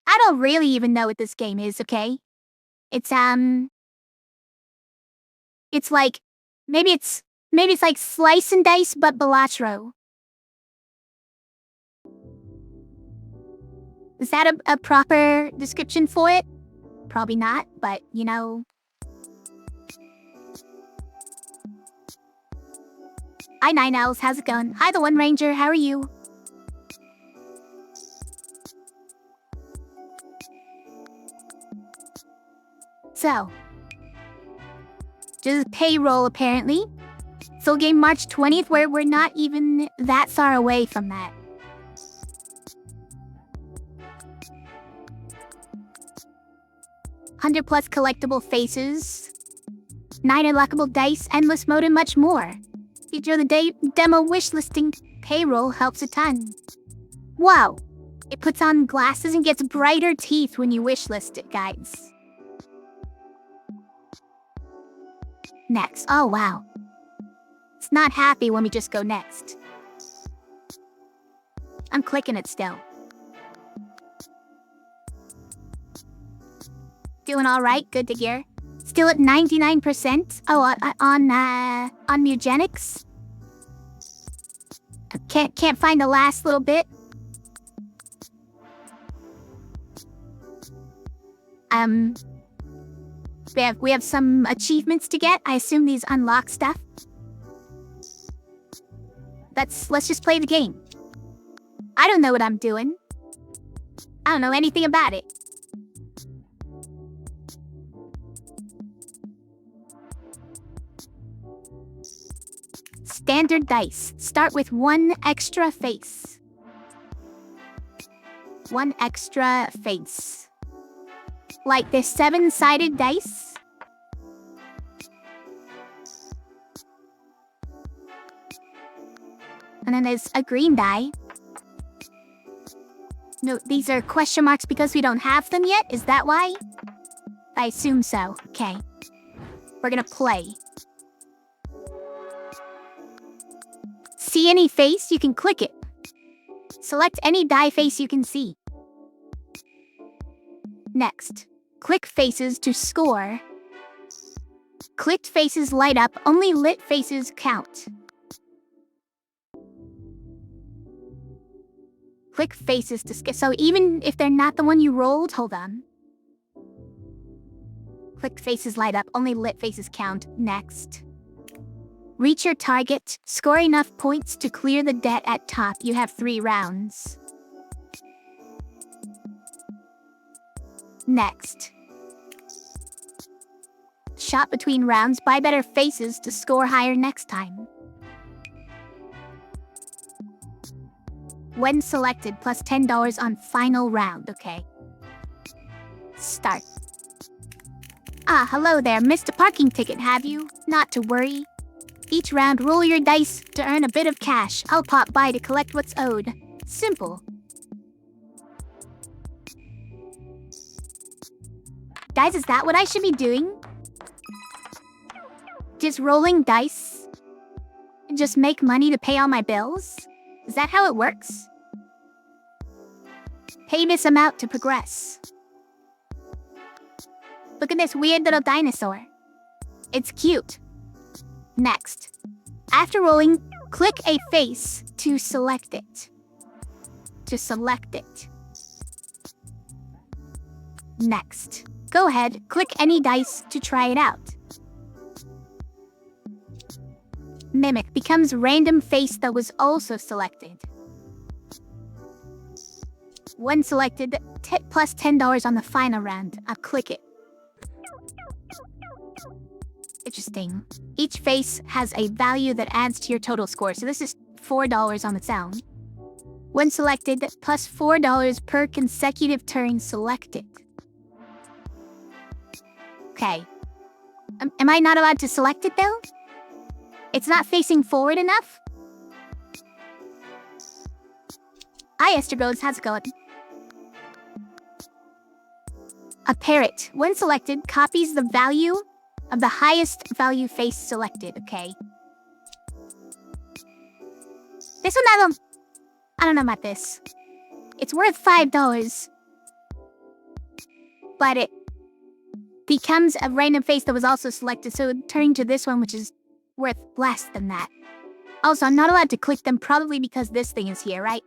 I don't really even know what this game is, okay? It's, it's like, maybe it's, maybe it's like Slice and Dice, but Balatro. Is that a proper description for it? Probably not, but, you know. Hi, Nine Owls, how's it going? Hi, the One Ranger, how are you? So, just Payroll, apparently. Soul game March 20th, where we're not even that far away from that. +100 collectible faces, 9 unlockable dice, endless mode, and much more. Feature of the demo wish listing. Payroll helps a ton. Wow, it puts on glasses and gets brighter teeth when you wish list it, guys. Next. Oh, wow. It's not happy when we just go next. I'm clicking it still. Doing all right, good to hear. Still at 99%. Oh, on Mugenics. Can't find the last little bit. We have some achievements to get. I assume these unlock stuff. Let's just play the game. I don't know what I'm doing. I don't know anything about it. Standard dice. Start with 1 extra face. 1 extra face. Like this 7-sided dice. And then there's a green die. No, these are question marks because we don't have them yet? Is that why? I assume so. Okay. We're gonna play. See any face? You can click it. Select any die face you can see. Next, click faces to score. Clicked faces light up, only lit faces count. Click faces to skip. So even if they're not the one you rolled, hold on. Click faces light up, only lit faces count. Next. Reach your target. Score enough points to clear the debt at top. You have 3 rounds. Next. Shop between rounds. Buy better faces to score higher next time. When selected, plus $10 on final round. Okay. Start. Ah, hello there. Missed a parking ticket, have you? Not to worry. Each round, roll your dice to earn a bit of cash. I'll pop by to collect what's owed. Simple. Guys, is that what I should be doing? Just rolling dice? Just make money to pay all my bills? Is that how it works? Pay this amount to progress. Look at this weird little dinosaur. It's cute. Next. After rolling, click a face to select it. Next. Go ahead, click any dice to try it out. Mimic becomes random face that was also selected. When selected, plus $10 on the final round. I'll click it. Interesting. Each face has a value that adds to your total score. So this is $4 on its own. When selected, plus $4 per consecutive turn selected. Okay. Am I not allowed to select it though? It's not facing forward enough? Hi, Esther Rhodes, how's it going? A parrot, when selected, copies the value of the highest value face selected, okay? This one I don't know about this. It's worth $5. but it becomes a random face that was also selected, so turning to this one, which is worth less than that. Also, I'm not allowed to click them, probably because this thing is here, right?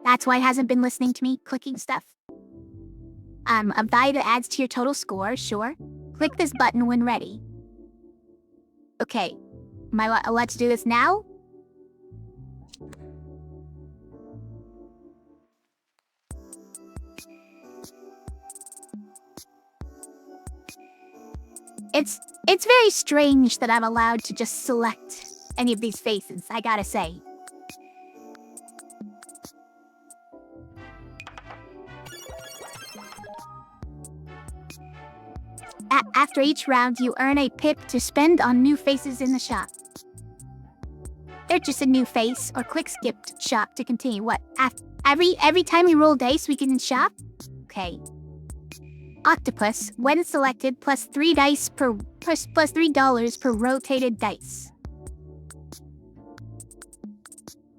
That's why it hasn't been listening to me clicking stuff. A value that adds to your total score, sure. Click this button when ready. Okay, am I allowed to do this now? It's very strange that I'm allowed to just select any of these faces, I gotta say. After each round, you earn a pip to spend on new faces in the shop. They're just a new face, or click skip shop to continue. What? Every time we roll dice, we can shop? Okay. Octopus, when selected, plus $3 per rotated dice.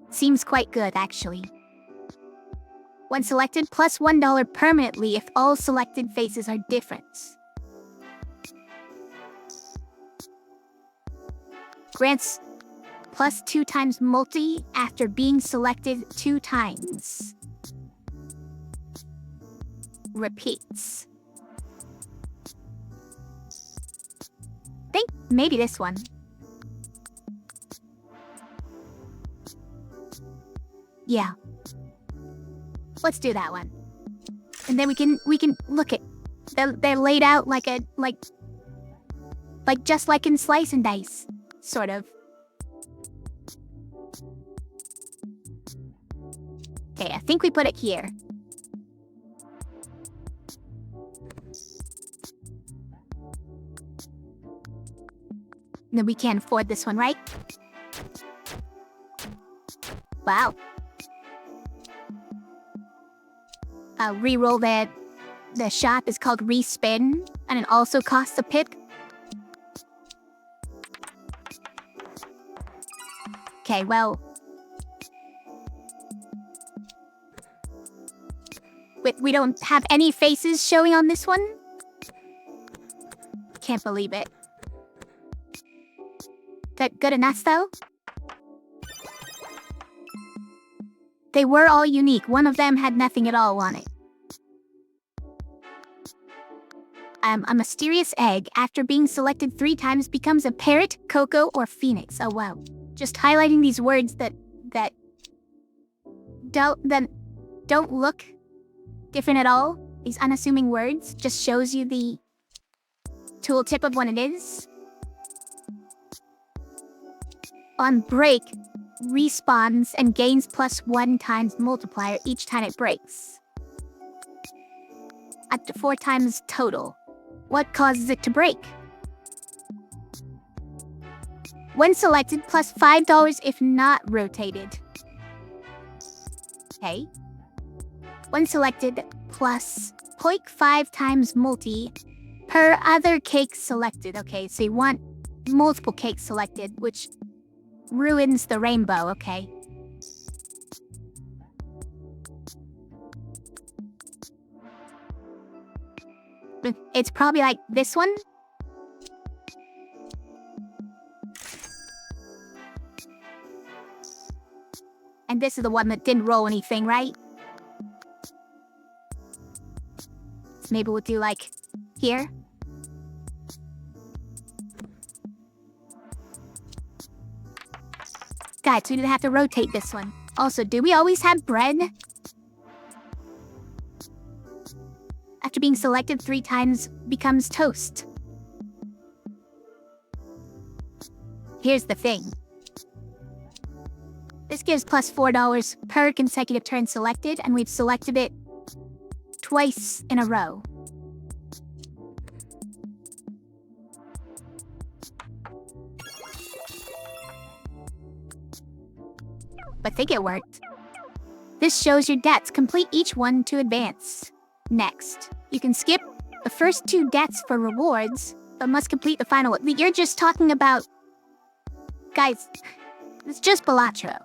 Seems quite good, actually. When selected, plus $1 permanently if all selected faces are different. Grants plus 2 times multi after being selected 2 times. Repeats. Think maybe this one. Yeah. Let's do that one. And then we can look at they're laid out like just like in Slice and Dice, sort of. Okay, I think we put it here. No, we can't afford this one, right? Wow. Reroll that. The shop is called Respin, and it also costs a pip. Okay, well. We don't have any faces showing on this one? Can't believe it. That good enough, though? They were all unique. One of them had nothing at all on it. A mysterious egg, after being selected 3 times, becomes a parrot, cocoa, or phoenix. Oh, wow. Just highlighting these words that don't look different at all. These unassuming words just shows you the tooltip of what it is. On break, respawns and gains plus 1 times multiplier each time it breaks. Up to 4 times total. What causes it to break? When selected, plus $5 if not rotated. Okay. When selected, plus 0.5 times multi per other cake selected. Okay, so you want multiple cakes selected, which ruins the rainbow, okay. It's probably like this one. And this is the one that didn't roll anything, right? So maybe we'll do like here. Guys, we didn't have to rotate this one. Also, do we always have bread? After being selected 3 times, becomes toast. Here's the thing. This gives plus $4 per consecutive turn selected, and we've selected it twice in a row. I think it worked. This shows your deaths. Complete each one to advance. Next, you can skip the first 2 deaths for rewards, but must complete the final one. You're just talking about... Guys, it's just Balatro.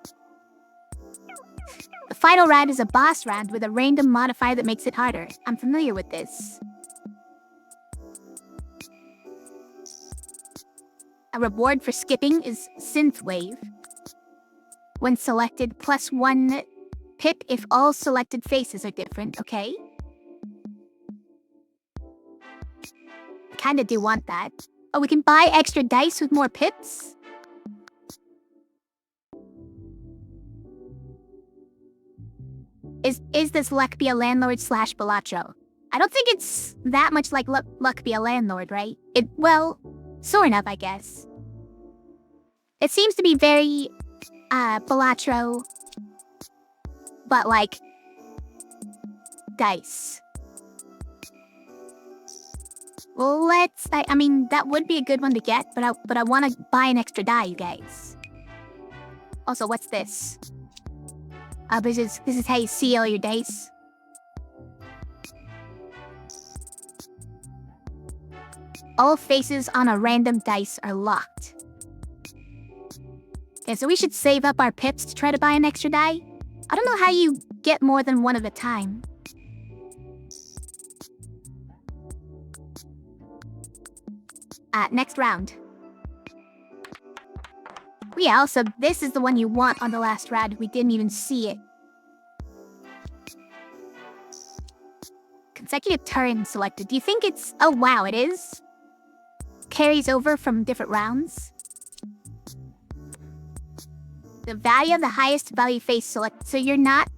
The final round is a boss round with a random modifier that makes it harder. I'm familiar with this. A reward for skipping is Synthwave. When selected, plus 1 pip if all selected faces are different, okay? Kinda do want that. Oh, we can buy extra dice with more pips? Is this Luck Be a Landlord / Balatro? I don't think it's that much like Luck Be a Landlord, right? Well, sort of, I guess. It seems to be very, Balatro, but like, dice. Well, I mean, that would be a good one to get, but I want to buy an extra die, you guys. Also, what's this? This is how you seal your dice. All faces on a random dice are locked. Okay, so we should save up our pips to try to buy an extra die. I don't know how you get more than one at a time. Next round. Yeah, also, this is the one you want on the last round. We didn't even see it. Consecutive turns selected. Do you think it's... Oh, wow, it is? Carries over from different rounds. The value of the highest value face select. So you're not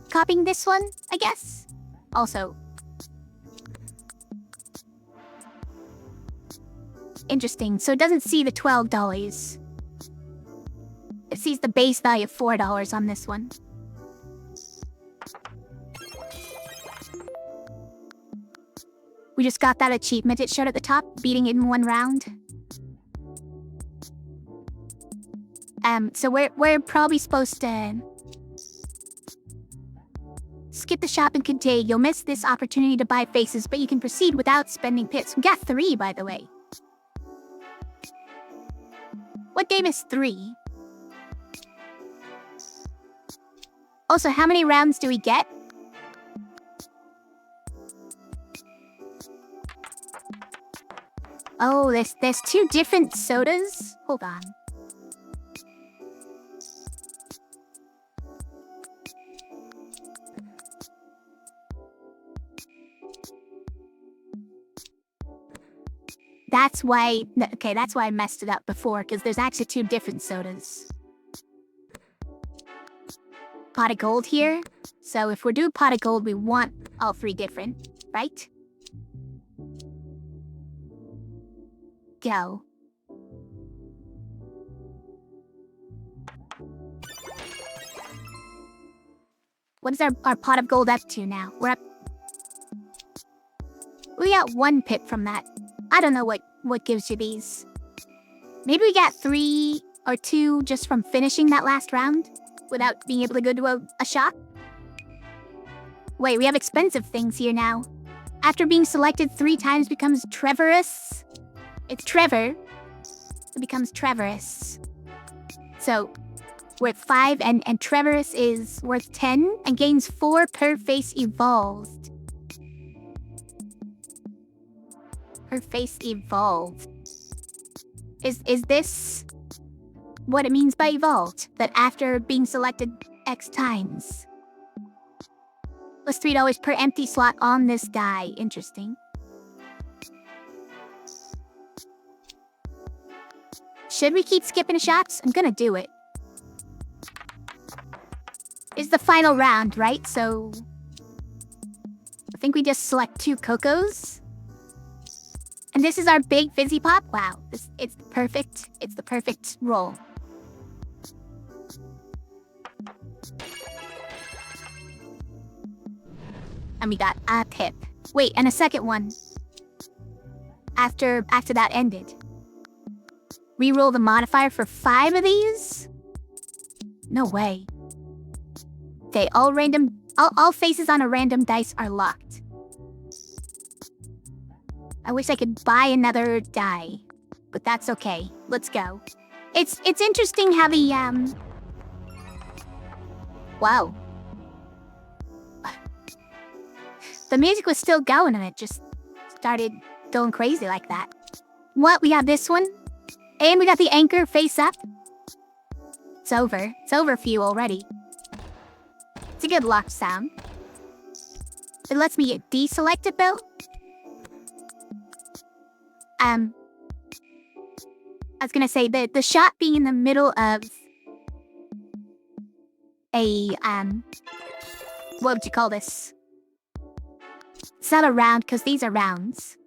copying this one, I guess? Also... Interesting. So it doesn't see the $12. It sees the base value of $4 on this one. We just got that achievement it showed at the top, beating it in 1 round. So we're probably supposed to skip the shop and continue. You'll miss this opportunity to buy faces, but you can proceed without spending pips. We got 3, by the way. What game is 3? Also, how many rounds do we get? Oh, there's 2 different sodas? Hold on. That's why... Okay, that's why I messed it up before, because there's actually 2 different sodas. Pot of gold here. So if we're doing pot of gold, we want all 3 different, right? Go. What is our pot of gold up to now? We're up... We got 1 pip from that. I don't know what gives you these. Maybe we got 3 or 2 just from finishing that last round without being able to go to a shop. Wait, we have expensive things here now. After being selected 3 times becomes Trevorous. It's Trevor. It becomes Trevorous. So, we're at 5 and Trevorous is worth 10 and gains 4 per face evolved. Her face evolved. Is this what it means by evolved? That after being selected X times. Plus $3 per empty slot on this die. Interesting. Should we keep skipping shots? I'm gonna do it. It's the final round, right? So... I think we just select 2 Cocos. And this is our big fizzy pop. Wow, it's perfect. It's the perfect roll. And we got a pip. Wait, and a second one. After that ended. Reroll the modifier for 5 of these? No way. Okay, all faces on a random dice are locked. I wish I could buy another die, but that's okay. Let's go. It's interesting how the wow. The music was still going and it just started going crazy like that. What? We have this one? And we got the anchor face up. It's over. It's over for you already. It's a good locked sound. It lets me deselect it though. I was gonna say that the shot being in the middle of a what would you call this? It's not a round because these are rounds.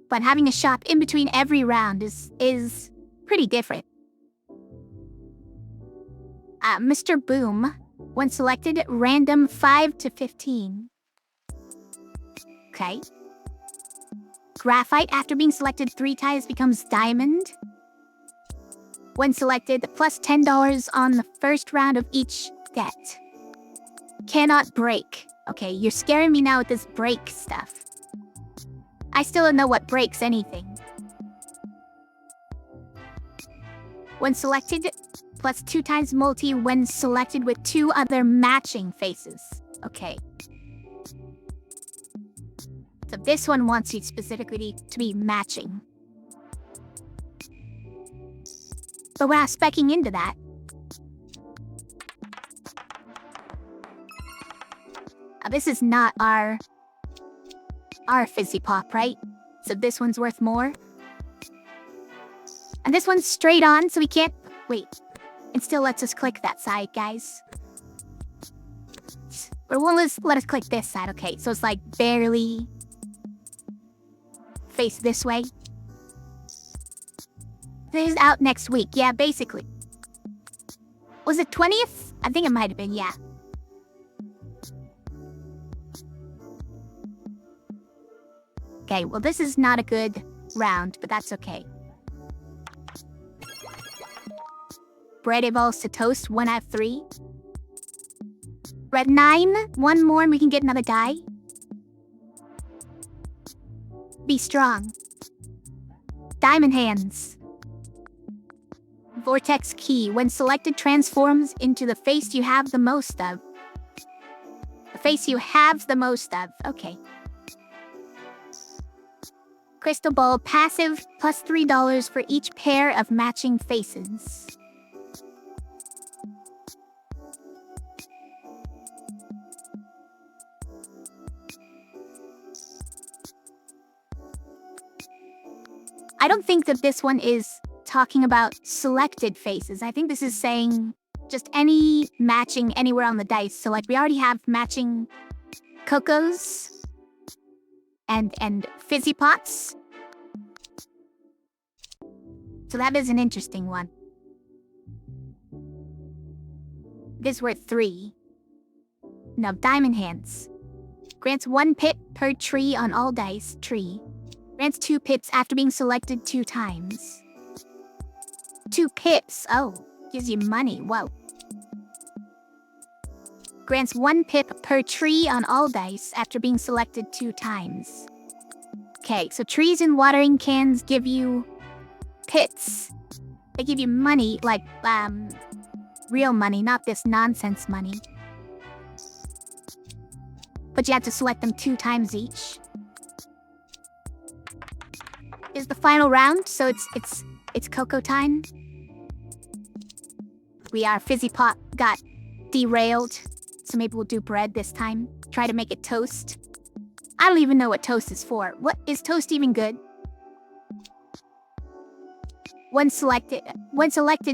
But having a shot in between every round is pretty different. Mr. Boom, when selected, random 5 to 15. Okay. Graphite, after being selected 3 times, becomes diamond. When selected, plus $10 on the first round of each debt. Cannot break. Okay, you're scaring me now with this break stuff. I still don't know what breaks anything. When selected, plus 2 times multi when selected with 2 other matching faces. Okay. So this one wants you specifically to be matching. But we're not speccing into that. This is not our fizzy pop, right? So this one's worth more. And this one's straight on, so we can't... Wait. It still lets us click that side, guys. But it won't let us click this side. Okay, so it's like barely... face this way. This is out next week. Yeah, basically. Was it 20th? I think it might have been, yeah. Okay, well this is not a good round, but that's okay. Bread evolves to toast, 1 out of 3. Red 9, 1 more and we can get another die. Be strong. Diamond hands. Vortex key, when selected, transforms into the face you have the most of. The face you have the most of, okay. Crystal ball, passive, plus $3 for each pair of matching faces. I don't think that this one is talking about selected faces. I think this is saying just any matching anywhere on the dice. So like we already have matching Cocos and fizzy pots. So that is an interesting one. This worth 3. Now diamond hands. Grants 1 pip per tree on all dice. Tree. Grants 2 pips after being selected 2 times. 2 pips. Oh, gives you money. Whoa. Grants 1 pip per tree on all dice after being selected 2 times. Okay, so trees and watering cans give you pits. They give you money, like, real money, not this nonsense money. But you have to select them 2 times each. Is the final round, so it's cocoa time. Our fizzy pot got derailed, so maybe we'll do bread this time. Try to make it toast. I don't even know what toast is for. What is toast even good? When selected,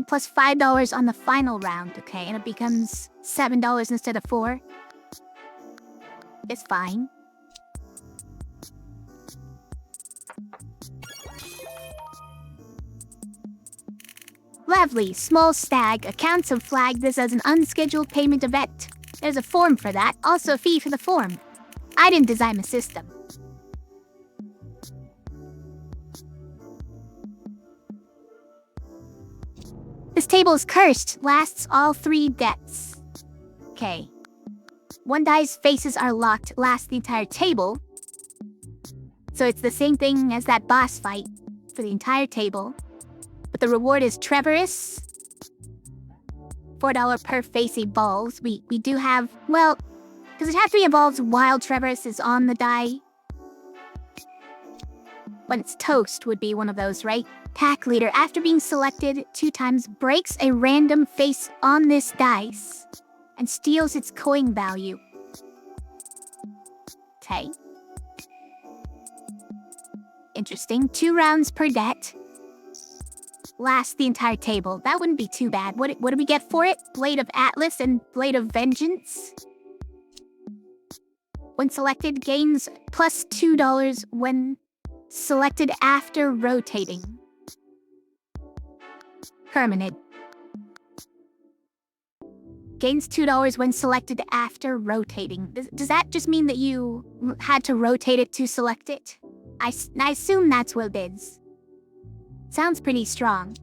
plus $5 on the final round, okay, and it becomes $7 instead of 4. It's fine. Lovely. Small stag. Accounts have flagged this as an unscheduled payment event. There's a form for that. Also a fee for the form. I didn't design the system. This table is cursed. Lasts all 3 debts. Okay. 1 die's faces are locked. Lasts the entire table. So it's the same thing as that boss fight for the entire table. But the reward is Trevorous. $4 per face evolves. We do have, well, because it has to be evolved while Trevorous is on the die. Once toast would be one of those, right? Pack leader, after being selected 2 times, breaks a random face on this dice and steals its coin value. Okay. Interesting. 2 rounds per debt. Last the entire table. That wouldn't be too bad. What do we get for it? Blade of Atlas and Blade of Vengeance. When selected, gains plus $2 when selected after rotating. Permanent. Gains $2 when selected after rotating. Does that just mean that you had to rotate it to select it? I assume that's what it is. Sounds pretty strong.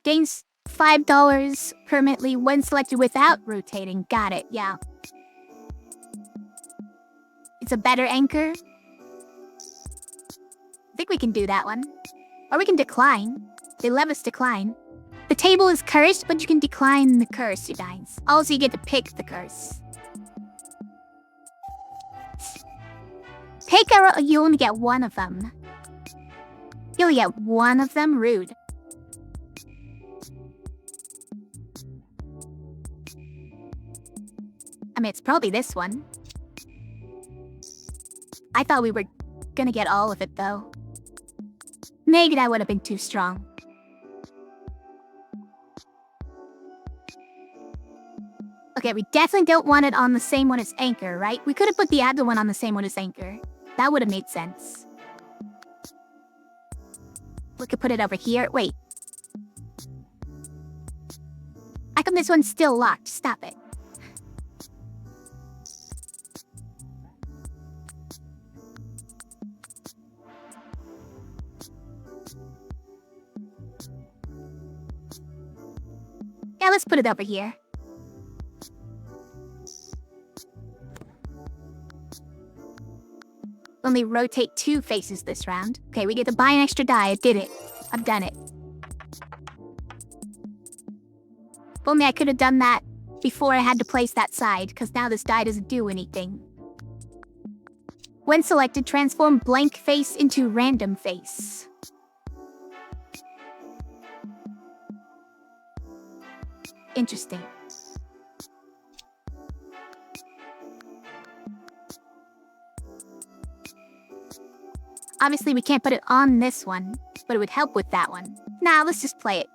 Gains $5 permanently when selected without rotating. Got it, yeah. It's a better anchor. I think we can do that one. Or we can decline. They let us decline. The table is cursed, but you can decline the curse, you guys. Also, you get to pick the curse. Pick a... You only get one of them. You only get one of them? Rude. I mean, it's probably this one. I thought we were gonna get all of it, though. Maybe that would have been too strong. Okay, we definitely don't want it on the same one as Anchor, right? We could have put the other one on the same one as Anchor. That would have made sense. We could put it over here. Wait. How come this one's still locked? Stop it. Yeah, let's put it over here. Only rotate 2 faces this round. Okay, we get to buy an extra die. I did it. I've done it. If only I could have done that before I had to place that side, because now this die doesn't do anything. When selected, transform blank face into random face. Interesting. Obviously, we can't put it on this one, but it would help with that one. Nah, let's just play it.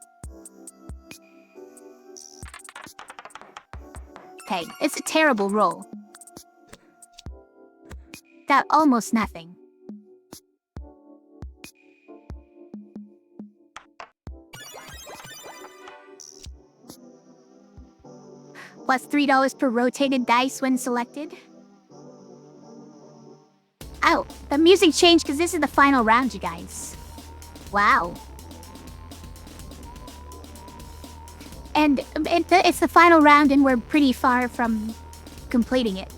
Okay, it's a terrible roll. Got almost nothing. Plus $3 per rotated dice when selected. Oh, the music changed because this is the final round, you guys. Wow. And it's the final round and we're pretty far from completing it.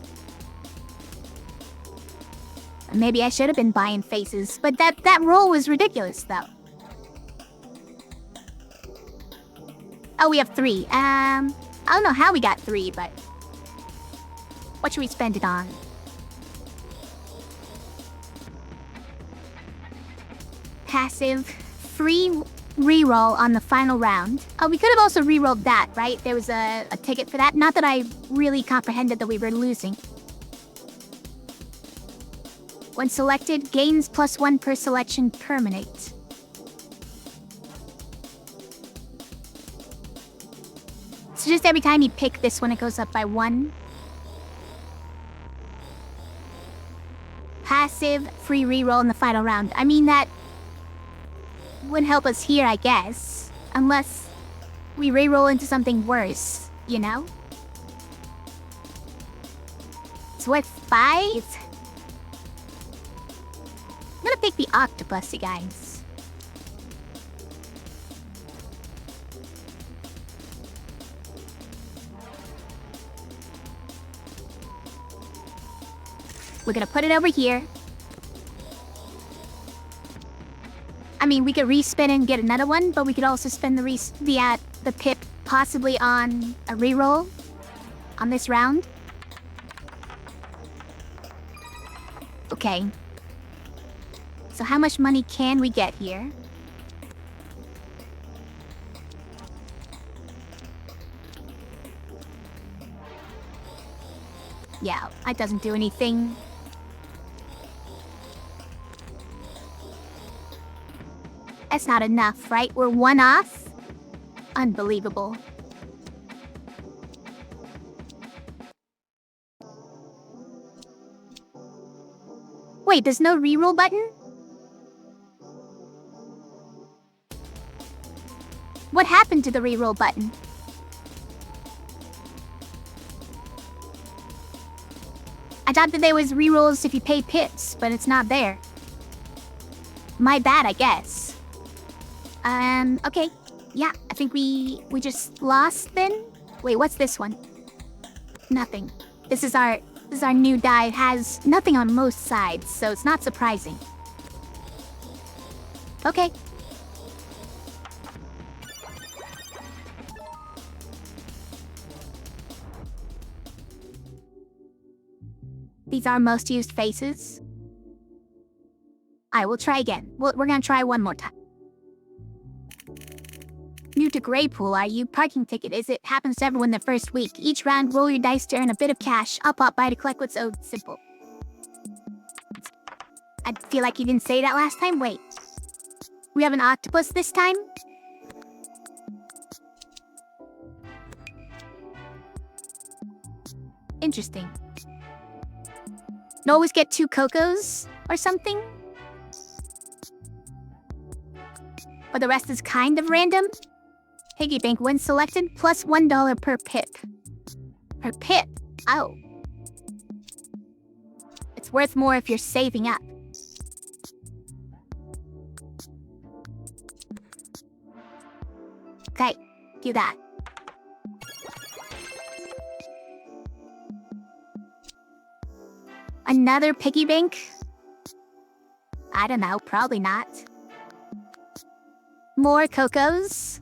Maybe I should have been buying faces, but that roll was ridiculous, though. Oh, we have 3. I don't know how we got 3, but... What should we spend it on? Passive, free reroll on the final round. Oh, we could have also rerolled that, right? There was a ticket for that. Not that I really comprehended that we were losing. When selected, gains +1 per selection permanent. So just every time you pick this one, it goes up by 1. Passive, free reroll in the final round. I mean, that wouldn't help us here, I guess. Unless we reroll into something worse, you know? It's worth 5? I'm gonna pick the octopus, you guys. We're gonna put it over here. I mean, we could respin and get another one, but we could also spend the pip possibly on a reroll on this round. So how much money can we get here? Yeah, that doesn't do anything. That's not enough, right? We're one off? Unbelievable. Wait, there's no reroll button? What happened to the reroll button? I thought that there was rerolls if you pay pips, but it's not there. My bad, I guess. Okay. Yeah, I think we just lost then? Wait, what's this one? Nothing. This is our new die. It has nothing on most sides, so it's not surprising. Okay. These are most used faces. I will try again. We're gonna try one more time. New to Greypool, are you? Parking ticket, is it? Happens to everyone the first week. Each round, roll your dice to earn a bit of cash. I'll pop by to collect what's owed. Simple. I feel like you didn't say that last time. Wait. We have an octopus this time? Interesting. You always get 2 cocos or something? But the rest is kind of random? Piggy bank when selected, plus $1 per pip. Per pip? Oh. It's worth more if you're saving up. Okay, do that. Another piggy bank? I don't know, probably not. More cocos?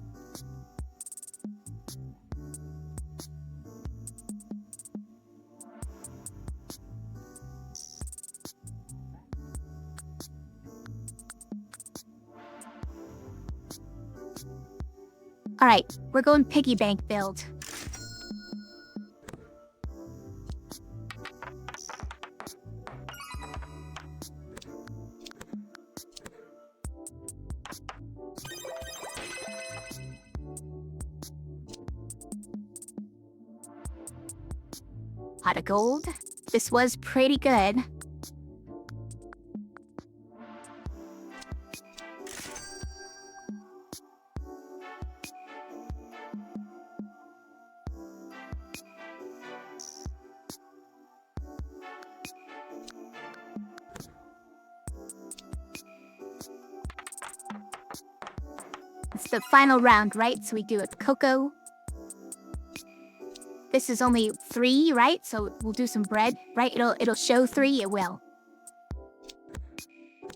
Alright, we're going piggy bank build. Pot of gold. This was pretty good. It's the final round, right? So we do a cocoa. This is only 3, right? So we'll do some bread, right? It'll show 3, it will.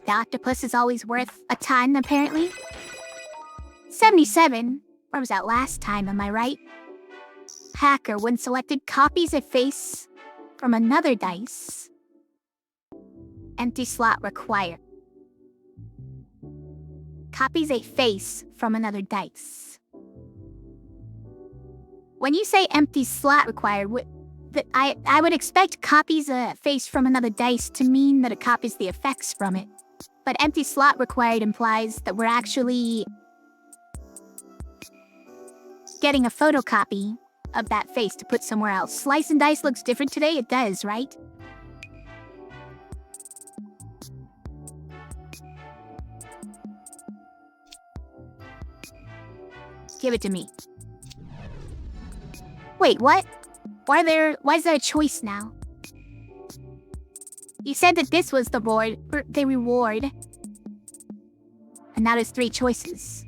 The octopus is always worth a ton, apparently. 77? Where was that last time, am I right? Hacker, when selected, copies a face from another dice. Empty slot required. Copies a face from another dice. When you say empty slot required, I would expect copies a face from another dice to mean that it copies the effects from it. But empty slot required implies that we're actually getting a photocopy of that face to put somewhere else. Slice and dice looks different today? It does, right? Give it to me. Wait, what? Why is there a choice now? You said that this was the reward. And now there's 3 choices.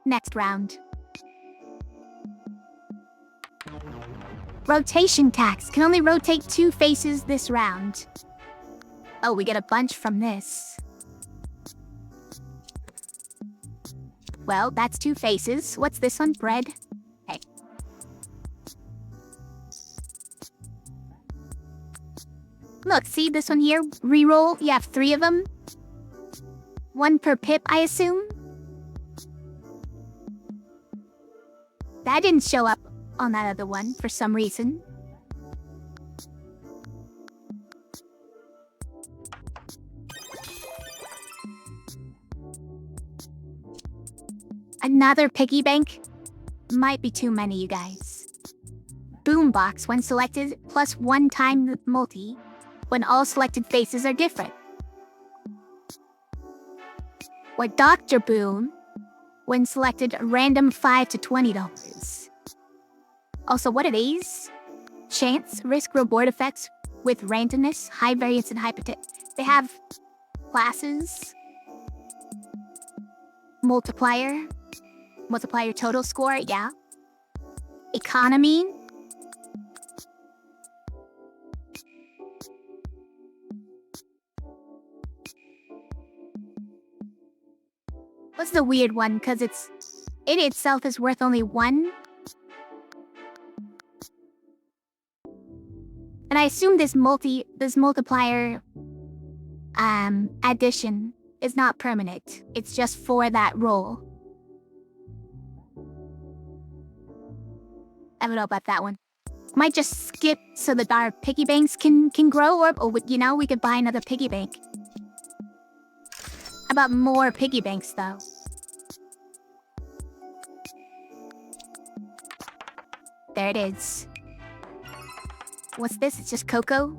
Next round. Rotation tax. Can only rotate 2 faces this round. Oh, we get a bunch from this. Well, that's 2 faces. What's this one? Bread? Okay. Look, see this one here? Reroll. You have 3 of them. 1 per pip, I assume? That didn't show up on that other one for some reason. Another piggy bank? Might be too many, you guys. Boombox when selected, plus 1 time multi, when all selected faces are different. Or Dr. Boom, when selected, random $5 to $20. Also, what are these? Chance, risk, reward effects with randomness, high variance, and high potential. They have classes, multiplier total score, yeah. Economy. What's the weird one? Because it itself is worth only 1. And I assume this multiplier addition is not permanent. It's just for that roll. I don't know about that one. Might just skip so that our piggy banks can grow, or you know, we could buy another piggy bank. How about more piggy banks, though? There it is. What's this? It's just cocoa?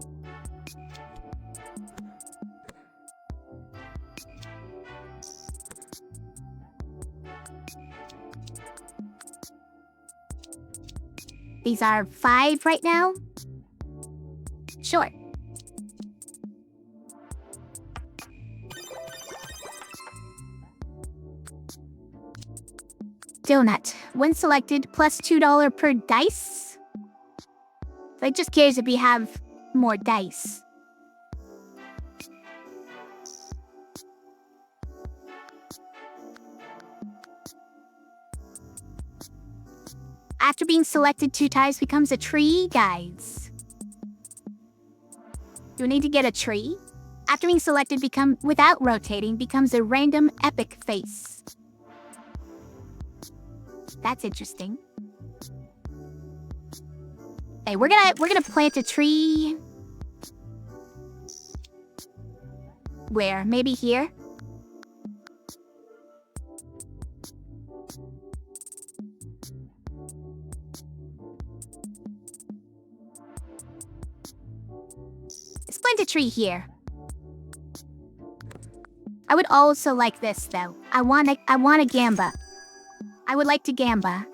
These are 5 right now? Sure. Donut. When selected, plus $2 per dice? So it just cares if we have more dice. After being selected 2 times becomes a tree, guys. You need to get a tree. After being selected, without rotating, becomes a random epic face. That's interesting. Hey, we're gonna plant a tree. Where? Maybe here? Let's plant a tree here. I would also like this though. I want a gamba. I would like to gamba.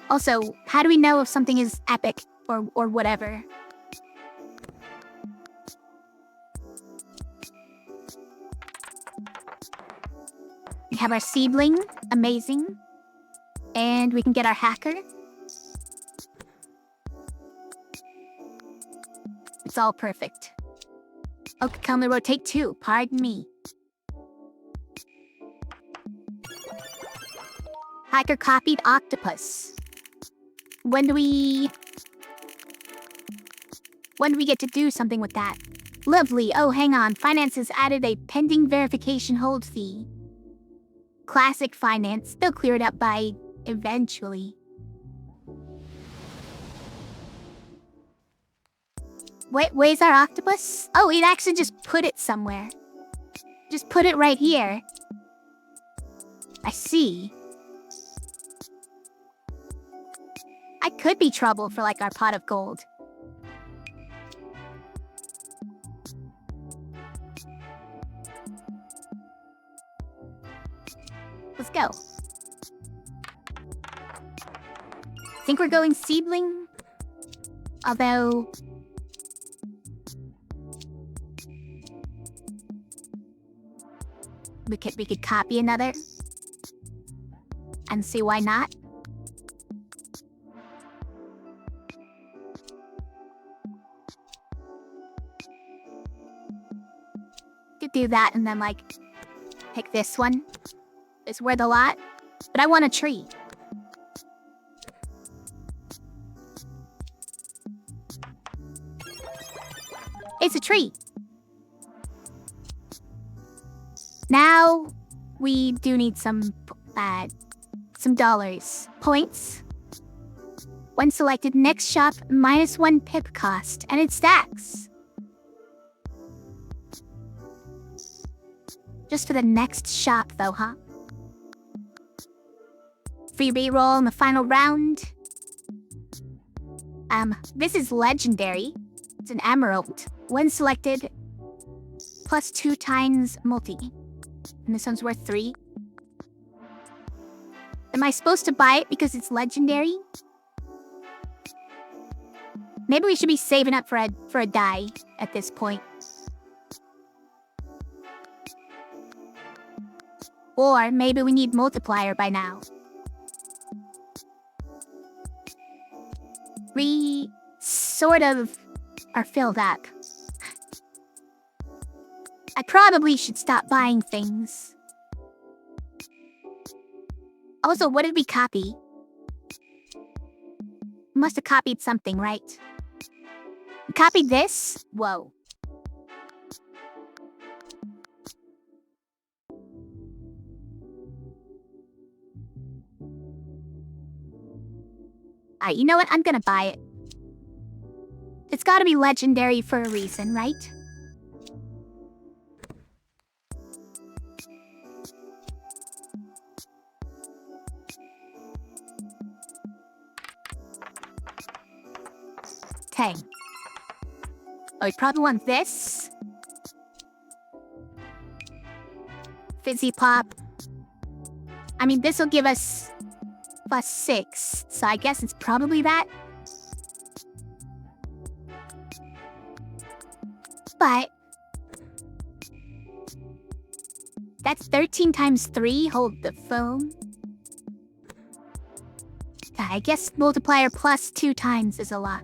Also, how do we know if something is epic or whatever? We have our seedling, amazing. And we can get our hacker. It's all perfect. Okay, come to rotate 2, pardon me. Hacker copied octopus. When do we get to do something with that? Lovely. Oh, hang on. Finances added a pending verification hold fee. Classic finance. They'll clear it up by eventually. Wait, where's our octopus? Oh, it actually just put it somewhere. Just put it right here. I see. I could be trouble for, like, our pot of gold. Let's go. Think we're going seedling? Although... we could copy another. And see why not. Could do that and then, like, pick this one. It's worth a lot. But I want a tree. a tree. Now, we do need some dollars. Points. When selected, next shop, -1 pip cost, and it stacks. Just for the next shop, though, huh? Free reroll in the final round. This is legendary. It's an emerald. When selected, +2 times multi. And this one's worth 3. Am I supposed to buy it because it's legendary? Maybe we should be saving up for a die at this point. Or maybe we need multiplier by now. We sort of are filled up. I probably should stop buying things. Also, what did we copy? Must have copied something, right? Copied this? Whoa. Alright, you know what? I'm gonna buy it. It's gotta be legendary for a reason, right? Okay. Oh, we probably want this. Fizzy Pop. I mean, this will give us +6, so I guess it's probably that. But that's 13 times 3. Hold the phone. I guess multiplier +2 times is a lot.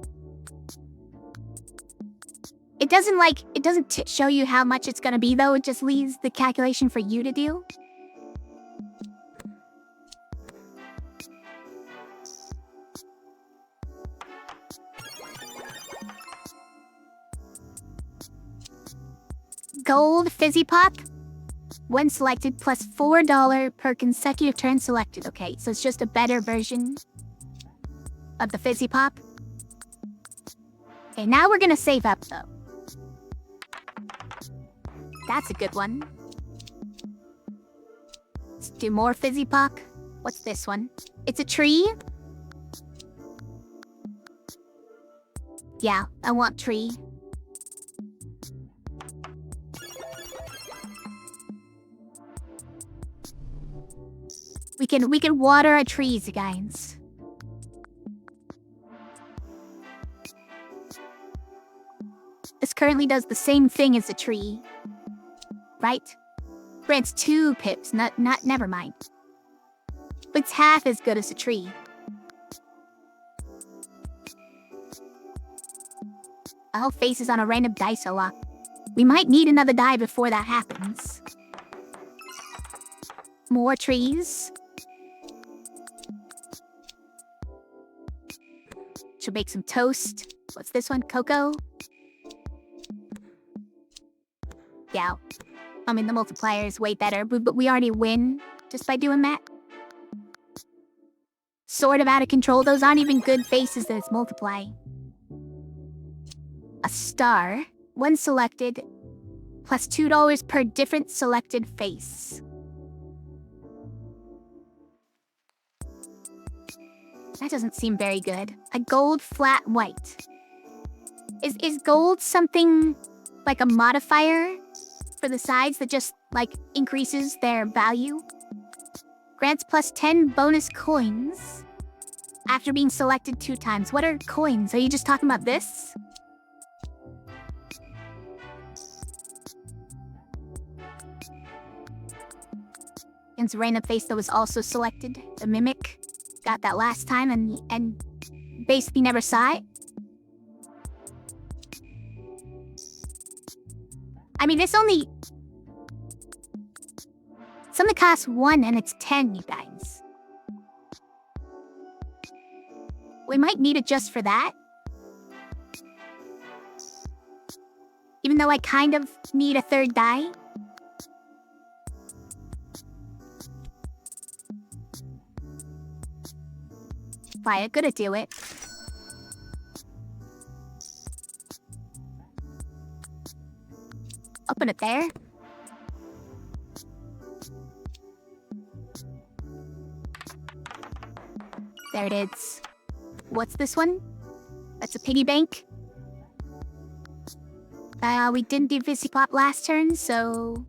It doesn't show you how much it's gonna be though. It just leaves the calculation for you to do. Gold Fizzy Pop. When selected, +$4 per consecutive turn selected. Okay, so it's just a better version of the Fizzy Pop. Okay, now we're gonna save up though. That's a good one. Let's do more Fizzy Pop. What's this one? It's a tree? Yeah, I want tree. We can water our trees, guys. This currently does the same thing as a tree. Right? Grants 2 pips, never mind. But it's half as good as a tree. I'll faces on a random dice a lot. We might need another die before that happens. More trees. Should make some toast. What's this one? Cocoa? Yeah. I mean, the multiplier is way better, but we already win just by doing that. Sort of out of control. Those aren't even good faces that it's multiplying. A star. When selected, +$2 per different selected face. That doesn't seem very good. A gold flat white. Is gold something like a modifier for the sides that just, like, increases their value? Grants +10 bonus coins after being selected 2 times. What are coins? Are you just talking about this? Against random face that was also selected. The mimic. Got that last time and basically never saw it. I mean, it's only costs 1 and it's 10, you guys. We might need it just for that. Even though I kind of need a third die. Fine, gonna do it. Open it there. There it is. What's this one? That's a piggy bank. We didn't do Fizzy Pop last turn, so...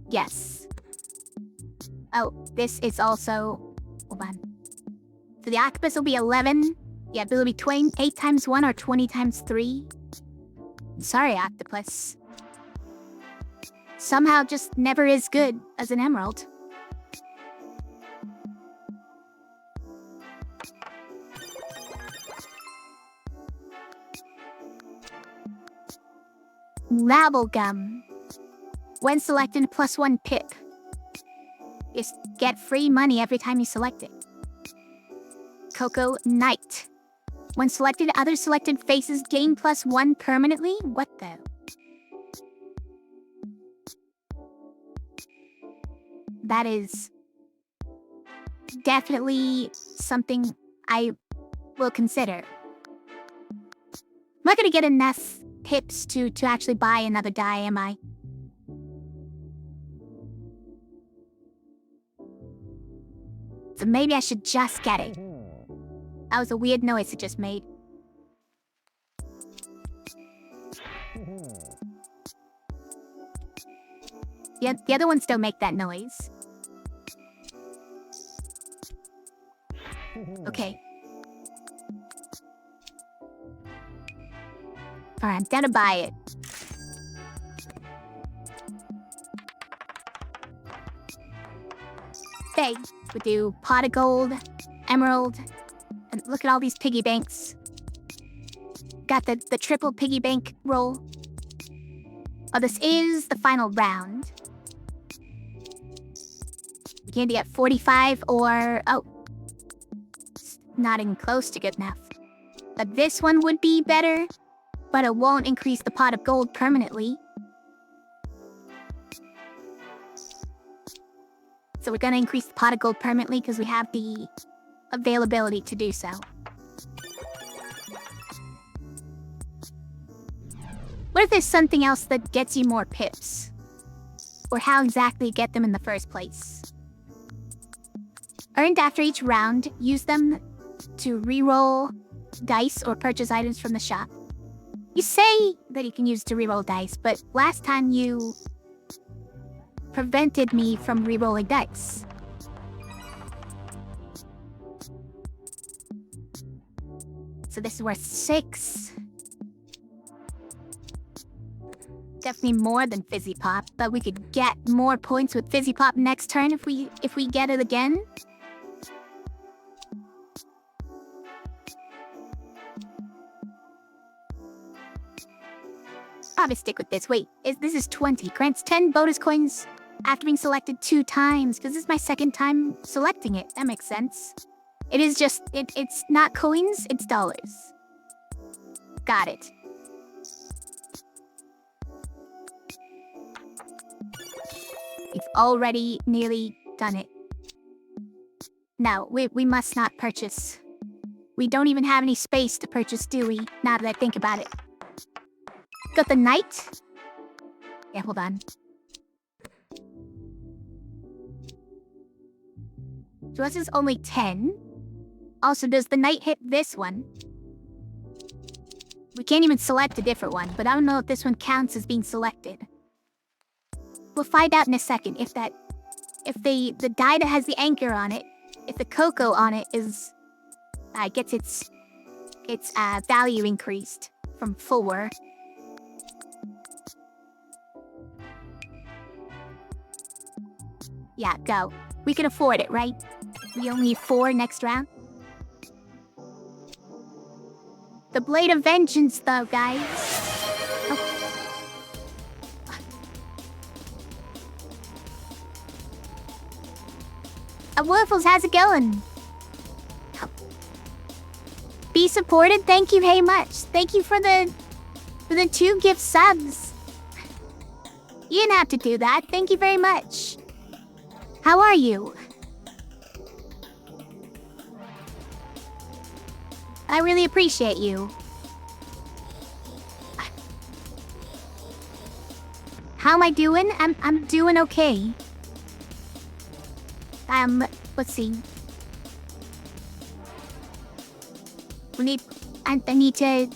yes. Oh, this is also... hold on. So the octopus will be 11. Yeah, but it'll be 8 times 1 or 20 times 3. Sorry, octopus. Somehow just never is good as an emerald. Labblegum. When selected, +1 pip. Just get free money every time you select it. Cocoa Knight. When selected, other selected faces gain +1 permanently? What the? That is definitely something I will consider. I'm not gonna get enough pips to actually buy another die, am I? So maybe I should just get it. That was a weird noise it just made. Yeah, the other ones don't make that noise. Okay. Alright, I'm gonna buy it. Okay, we do pot of gold, emerald, and look at all these piggy banks. Got the triple piggy bank roll. Oh, this is the final round. We can get 45 or... oh. It's not even close to good enough. But this one would be better, but it won't increase the pot of gold permanently. So we're gonna increase the pot of gold permanently because we have the availability to do so. What if there's something else that gets you more pips? Or how exactly you get them in the first place? Earned after each round, use them to reroll dice or purchase items from the shop. You say that you can use to reroll dice, but last time you prevented me from rerolling dice. So this is worth 6. Definitely more than Fizzy Pop, but we could get more points with Fizzy Pop next turn if we get it again. Probably stick with this. Wait, this is 20. Grants 10 bonus coins after being selected 2 times, because this is my second time selecting it. That makes sense. It is just, it's not coins, it's dollars. Got it. We've already nearly done it. No, we must not purchase. We don't even have any space to purchase, do we? Now that I think about it. Got the knight? Yeah, hold on. So this is only 10. Also, does the knight hit this one? We can't even select a different one, but I don't know if this one counts as being selected. We'll find out in a second if the die that has the anchor on it, if the cocoa on it is gets its value increased from 4. Yeah, go. We can afford it, right? We only need 4 next round. The Blade of Vengeance, though, guys. Oh. Waffles, how's it going? Be supported. Thank you very much. Thank you for the 2 gift subs. You didn't have to do that. Thank you very much. How are you? I really appreciate you. How am I doing? I'm doing okay. Let's see. I need to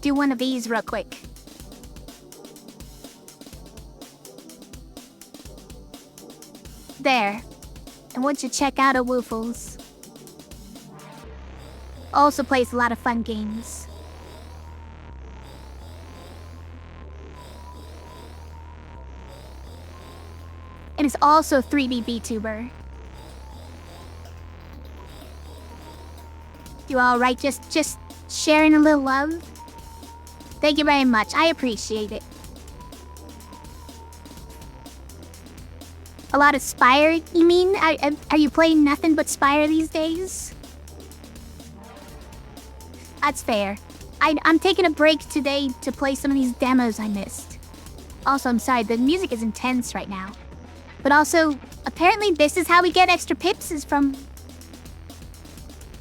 do one of these real quick. There. I want you to check out a Woofles. Also plays a lot of fun games. And is also a 3D VTuber. You alright? Just sharing a little love? Thank you very much. I appreciate it. A lot of Spire, you mean? Are you playing nothing but Spire these days? That's fair. I'm taking a break today to play some of these demos I missed. Also, I'm sorry, the music is intense right now. But also, apparently this is how we get extra pips, is from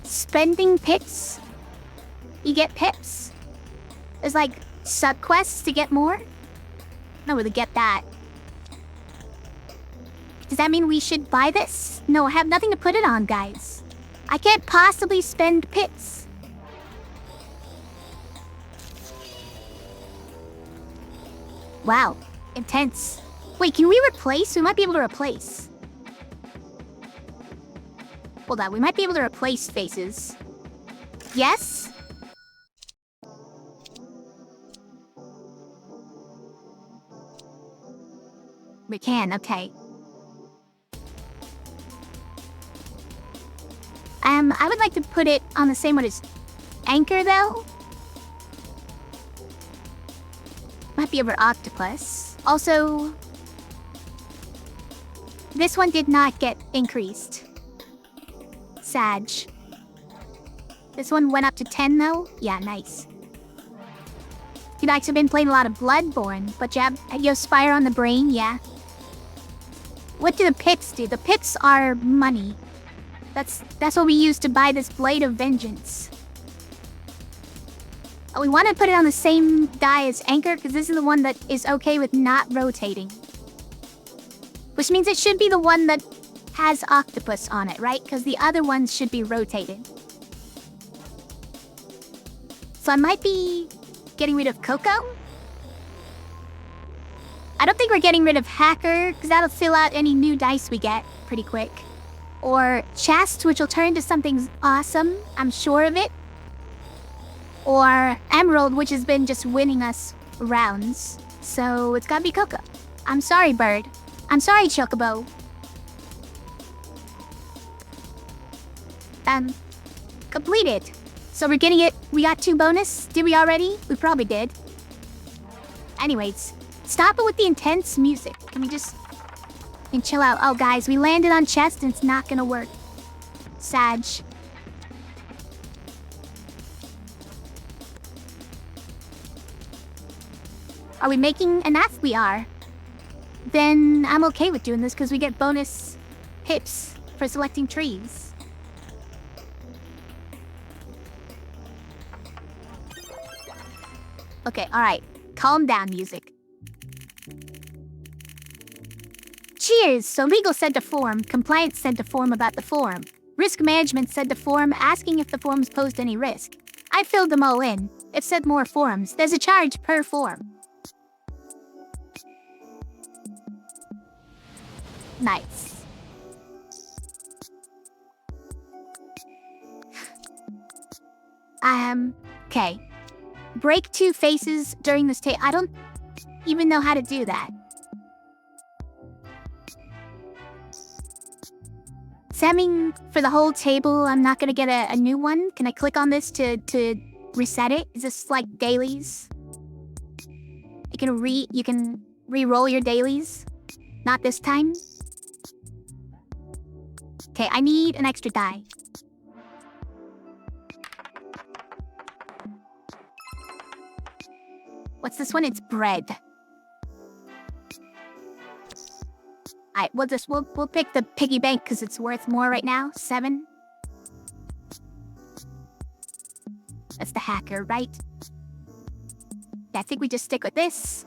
spending pips. You get pips. There's like sub-quests to get more. I don't really get that. Does that mean we should buy this? No, I have nothing to put it on, guys. I can't possibly spend pips. Wow, intense. Wait, can we replace? We might be able to replace. Hold on, we might be able to replace faces. Yes? We can, okay. I would like to put it on the same one as Anchor, though. Might be over Octopus. Also, this one did not get increased. Sag. This one went up to 10, though? Yeah, nice. You guys have been playing a lot of Bloodborne, but you have Spire on the brain, yeah? What do the pips do? The pips are money. That's what we use to buy this Blade of Vengeance. We want to put it on the same die as Anchor, because this is the one that is okay with not rotating. Which means it should be the one that has Octopus on it, right? Because the other ones should be rotated. So I might be getting rid of Coco. I don't think we're getting rid of Hacker, because that'll fill out any new dice we get pretty quick. Or Chast, which will turn into something awesome, I'm sure of it. Or Emerald, which has been just winning us rounds. So it's gotta be Coco. I'm sorry, Bird. I'm sorry, Chocobo. Completed. So we're getting it. We got 2 bonus. Did we already? We probably did. Anyways, stop it with the intense music. Can we just... and chill out. Oh, guys, we landed on chest and it's not gonna work. Sag. Are we making an F? We are. Then I'm okay with doing this because we get bonus hips for selecting trees. Okay, alright. Calm down, music. Cheers! So legal sent a form, compliance sent a form about the form. Risk management sent a form asking if the forms posed any risk. I filled them all in. It said more forms. There's a charge per form. Nice. Okay. Break 2 faces during this I don't even know how to do that. Does that mean for the whole table I'm not gonna get a new one? Can I click on this to reset it? Is this like dailies? You can re-roll your dailies? Not this time? Okay, I need an extra die. What's this one? It's bread. Alright, we'll pick the piggy bank because it's worth more right now. 7. That's the hacker, right? Yeah, I think we just stick with this.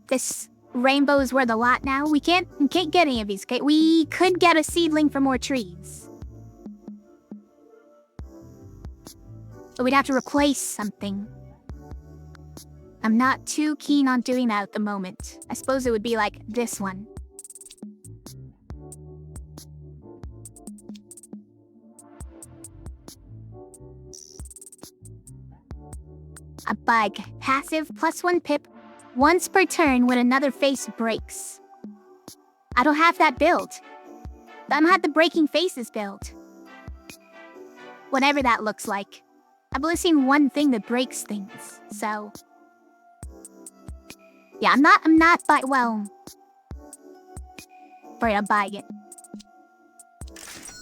This rainbow is worth a lot now. We can't get any of these, okay? We could get a seedling for more trees. But we'd have to replace something. I'm not too keen on doing that at the moment. I suppose it would be like this one. A bug. Passive +1 pip. Once per turn when another face breaks. I don't have that build. I don't have the breaking faces build. Whatever that looks like. I've only seen one thing that breaks things, so... Yeah, I'm not afraid of buying it.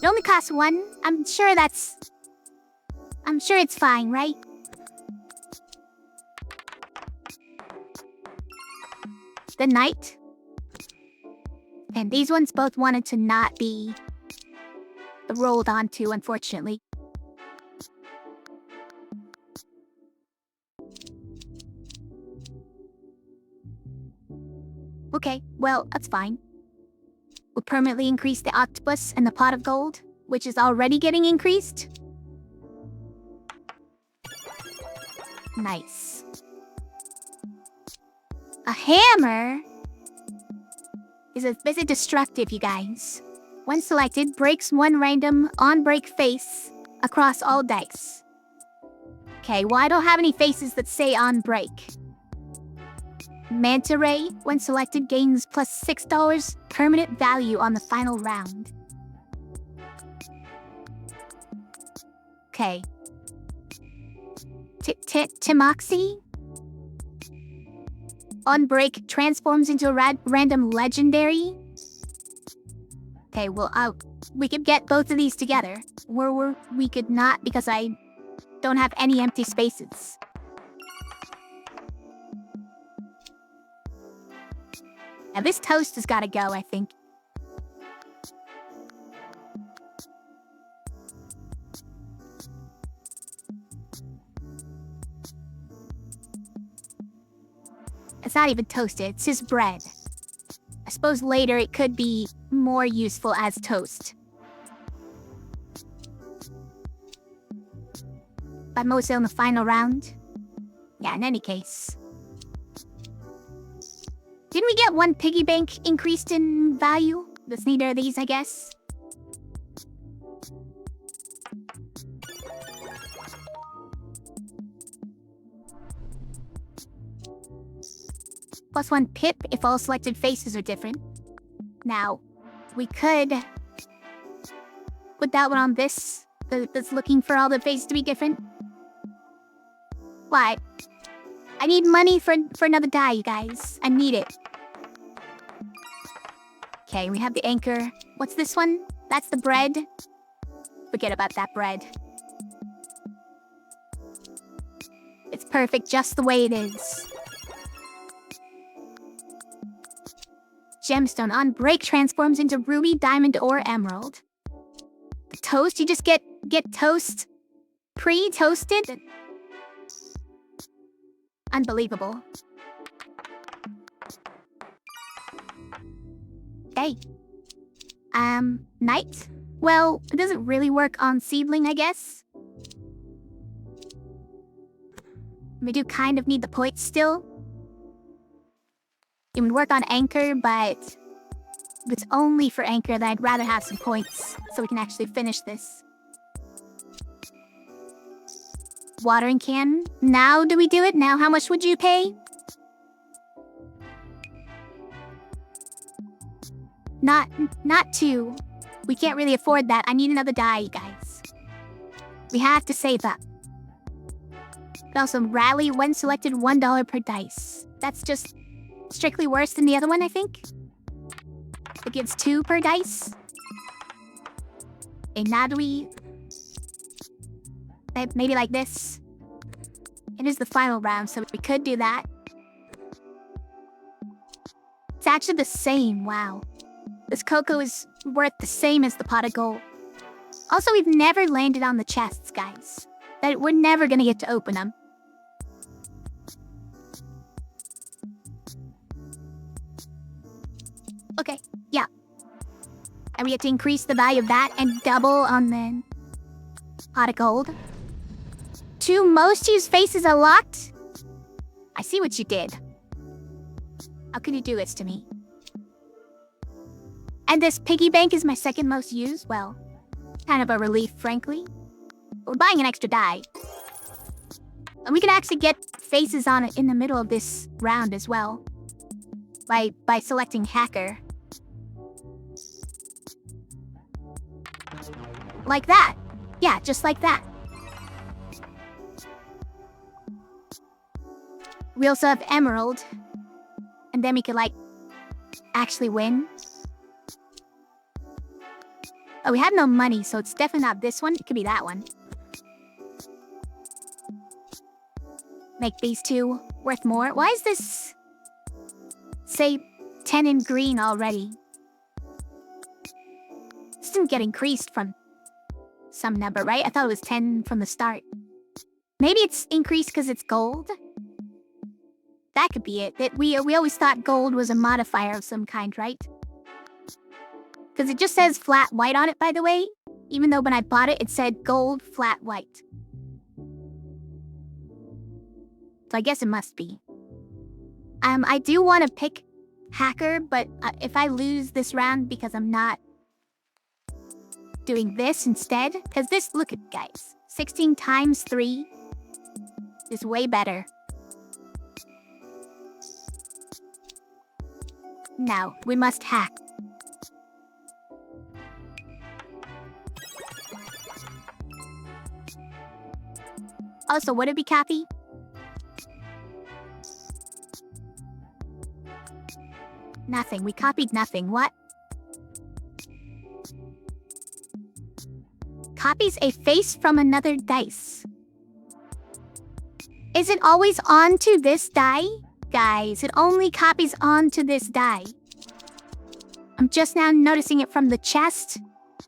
It only costs 1. I'm sure it's fine, right? The knight. And these ones both wanted to not be rolled onto, unfortunately. Okay, well, that's fine. We'll permanently increase the octopus and the pot of gold, which is already getting increased. Nice. A hammer is a bit destructive, you guys. When selected, breaks 1 random on-break face across all dice. Okay, well, I don't have any faces that say on-break. Manta Ray, when selected, gains plus $6 permanent value on the final round. Okay. Timoxy? On break, transforms into a random legendary. Okay, well, we could get both of these together. We could not, because I don't have any empty spaces. Now, this toast has got to go, I think. It's not even toasted, it's just bread. I suppose later it could be more useful as toast. But mostly on the final round. Yeah, in any case. Didn't we get 1 piggy bank increased in value? That's neither of these, I guess. +1 pip if all selected faces are different. Now, we could put that one on this, that's looking for all the faces to be different. Why? I need money for another die, you guys. I need it. Okay, we have the anchor. What's this one? That's the bread. Forget about that bread. It's perfect just the way it is. Gemstone on break transforms into ruby, diamond, or emerald. The toast, you just get toast pre-toasted. Unbelievable. Okay. Knight? Well, it doesn't really work on seedling, I guess. We do kind of need the points still. It would work on anchor, but if it's only for anchor, then I'd rather have some points so we can actually finish this. Watering can. Now do we do it? Now how much would you pay? Not 2. We can't really afford that. I need another die, you guys. We have to save up. But also, rally when selected $1 per dice. That's just strictly worse than the other one, I think. It gives 2 per dice. And now do we... Maybe like this. It is the final round, so we could do that. actually the same, wow. This cocoa is worth the same as the pot of gold. Also, we've never landed on the chests, guys. That we're never gonna get to open them. Okay, yeah. And we have to increase the value of that and double on the pot of gold. 2 most used faces are locked? I see what you did. How can you do this to me? And this piggy bank is my second most used? Well, kind of a relief, frankly. We're buying an extra die. And we can actually get faces on it in the middle of this round as well. By selecting hacker. Like that. Yeah, just like that. We also have emerald. And then we could, like, actually win. Oh, we have no money, so it's definitely not this one. It could be that one. Make these 2 worth more. Why is this... say 10 in green already? This didn't get increased from some number, right? I thought it was 10 from the start. Maybe it's increased because it's gold? That could be it. We always thought gold was a modifier of some kind, right? Because it just says flat white on it, by the way. Even though when I bought it, it said gold flat white. So I guess it must be. I do want to pick hacker, but if I lose this round because I'm not doing this instead, because this, look at guys, 16 times 3 is way better. Now, we must hack. Also, what did we copy? Nothing. We copied nothing. What? Copies a face from another dice. Is it always onto this die? Guys, it only copies onto this die. I'm just now noticing it from the chest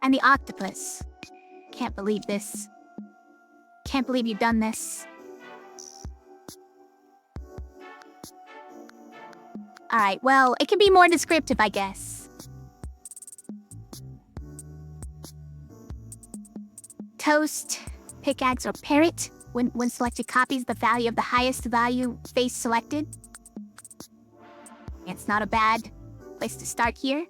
and the octopus. Can't believe this. Can't believe you've done this. Alright, well, it can be more descriptive, I guess. Toast, pickaxe, or parrot. When selected copies the value of the highest value face selected. It's not a bad place to start here.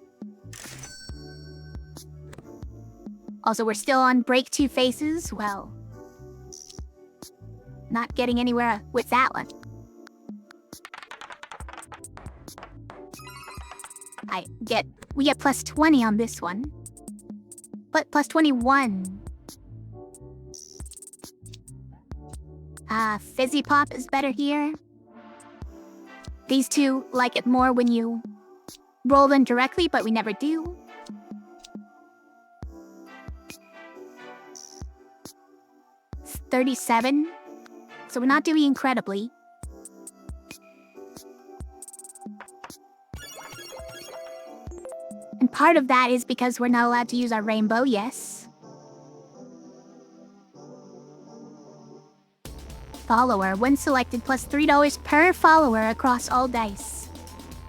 Also, we're still on break 2 faces. Well, not getting anywhere with that one. We get plus 20 on this one. But plus 21. Fizzy Pop is better here. These 2 like it more when you roll them directly, but we never do. It's 37. So we're not doing incredibly. And part of that is because we're not allowed to use our rainbow, yes. Follower. When selected, plus $3 per follower across all dice.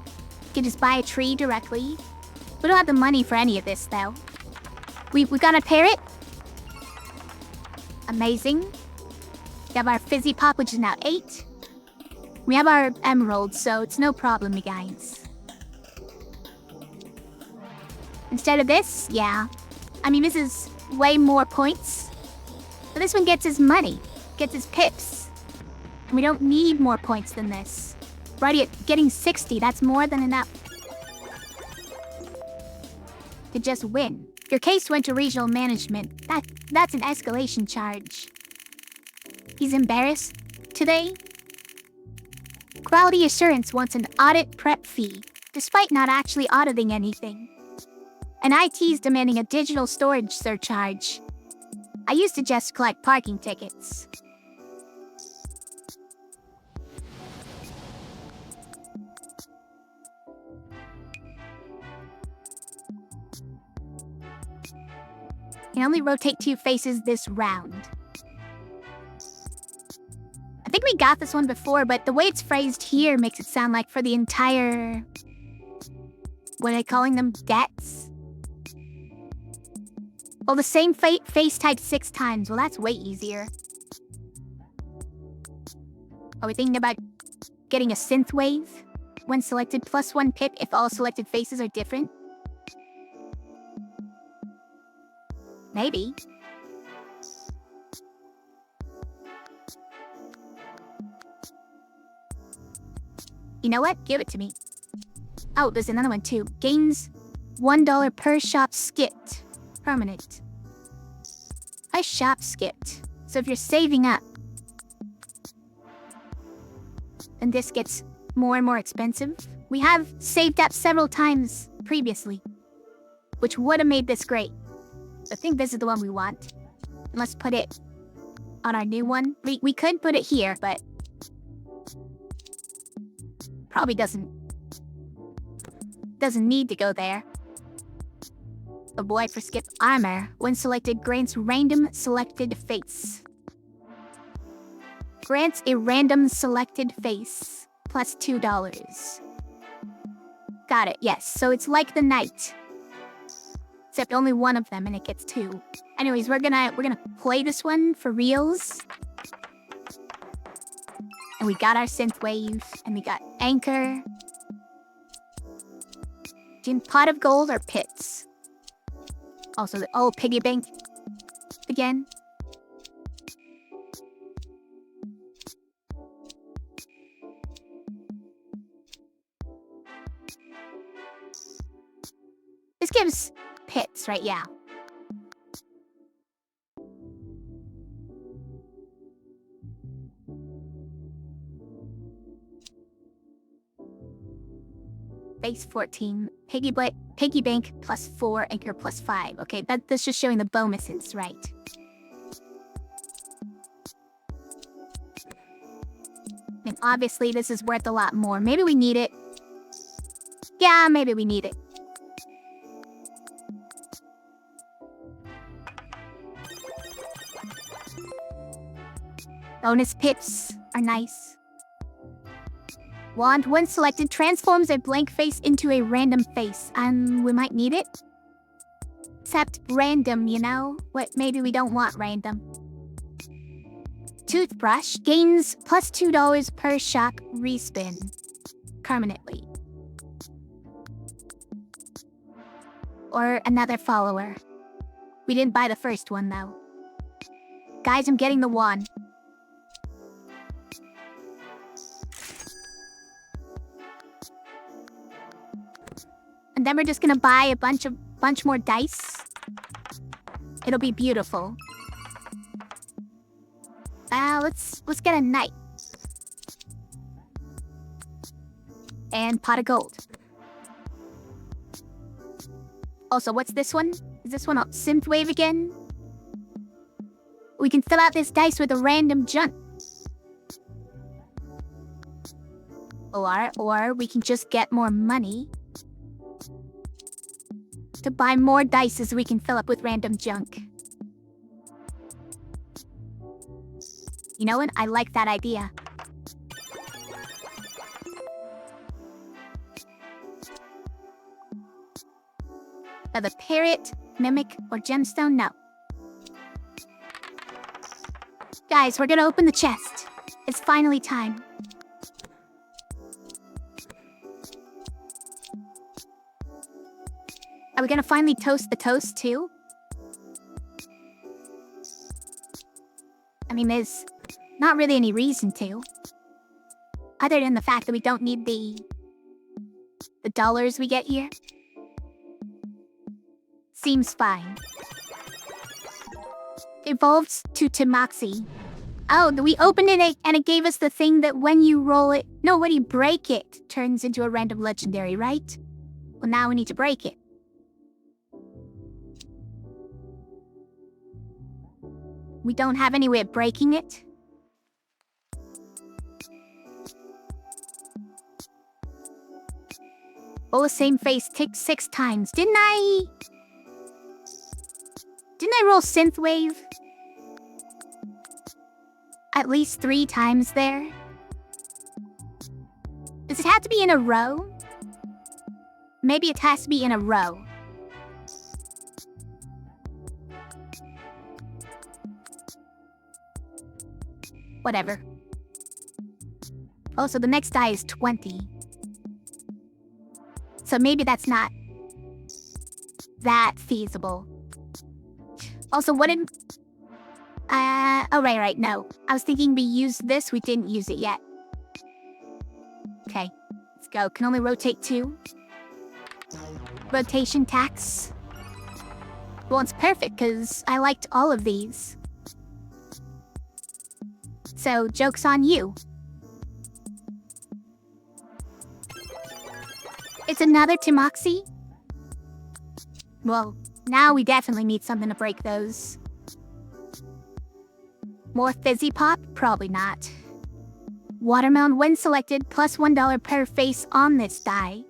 You can just buy a tree directly. We don't have the money for any of this, though. We got a parrot. Amazing. We have our Fizzy Pop, which is now 8. We have our emerald, so it's no problem, you guys. Instead of this, yeah. I mean, this is way more points. But this one gets his money. Gets his pips. And we don't need more points than this. We're already at getting 60. That's more than enough to just win. Your case went to regional management. That's an escalation charge. He's embarrassed today. Quality assurance wants an audit prep fee, despite not actually auditing anything. And IT's demanding a digital storage surcharge. I used to just collect parking tickets. Can only rotate 2 faces this round. I think we got this one before, but the way it's phrased here makes it sound like for the entire... What are they calling them? Debts? Well, the same face type 6 times. Well, that's way easier. Are we thinking about getting a synth wave? When selected, +1 pip if all selected faces are different? Maybe. You know what? Give it to me. Oh, there's another one too. Gains $1 per shop skipped. Permanent. I shop skipped. So if you're saving up, then this gets more and more expensive. We have saved up several times previously, which would have made this great. I think this is the one we want. And let's put it on our new one. We could put it here, but probably doesn't need to go there. Avoid for skip armor. When selected, grants random selected face. Grants a random selected face. Plus $2. Got it, yes. So it's like the knight. Except only one of them and it gets 2. Anyways, we're gonna play this one for reals. And we got our synth wave, and we got anchor. Pot of gold or pits? Also, piggy bank again. This gives pits, right? Yeah. Base 14, piggy bank +4, anchor +5. Okay, that's just showing the bonuses, right? And obviously this is worth a lot more. Maybe we need it. Yeah, maybe we need it. Bonus pips are nice. Wand, when selected, transforms a blank face into a random face. We might need it. Except random, you know? What, maybe we don't want random. Toothbrush gains +2 per shock respin. Permanently. Or another follower. We didn't buy the first one, though. Guys, I'm getting the wand. And then we're just gonna buy a bunch more dice. It'll be beautiful. Let's get a knight. And pot of gold. Also, what's this one? Is this one a synth wave again? We can fill out this dice with a random junk. Or we can just get more money to buy more dice as we can fill up with random junk. You know what? I like that idea. The parrot, mimic, or gemstone? No. Guys, we're gonna open the chest. It's finally time. Are we gonna finally toast the toast too? I mean, there's not really any reason to. Other than the fact that we don't need the dollars we get here. Seems fine. Evolves to Timoxy. Oh, we opened it and it gave us the thing that when you roll it... No, when you break it, turns into a random legendary, right? Well, now we need to break it. We don't have any way of breaking it. Oh, the same face ticked 6 times. Didn't I Didn't I roll Synthwave? At least 3 times there? Does it have to be in a row? Maybe it has to be in a row. Whatever. Oh, so the next die is 20. So maybe that's not that feasible. Also, what did... oh, right, no. I was thinking we used this, we didn't use it yet. Okay, let's go. Can only rotate 2. Rotation tax. Well, it's perfect, because I liked all of these. So, joke's on you. It's another Timoxy? Well, now we definitely need something to break those. More Fizzy Pop? Probably not. Watermelon, when selected, plus $1 per face on this die.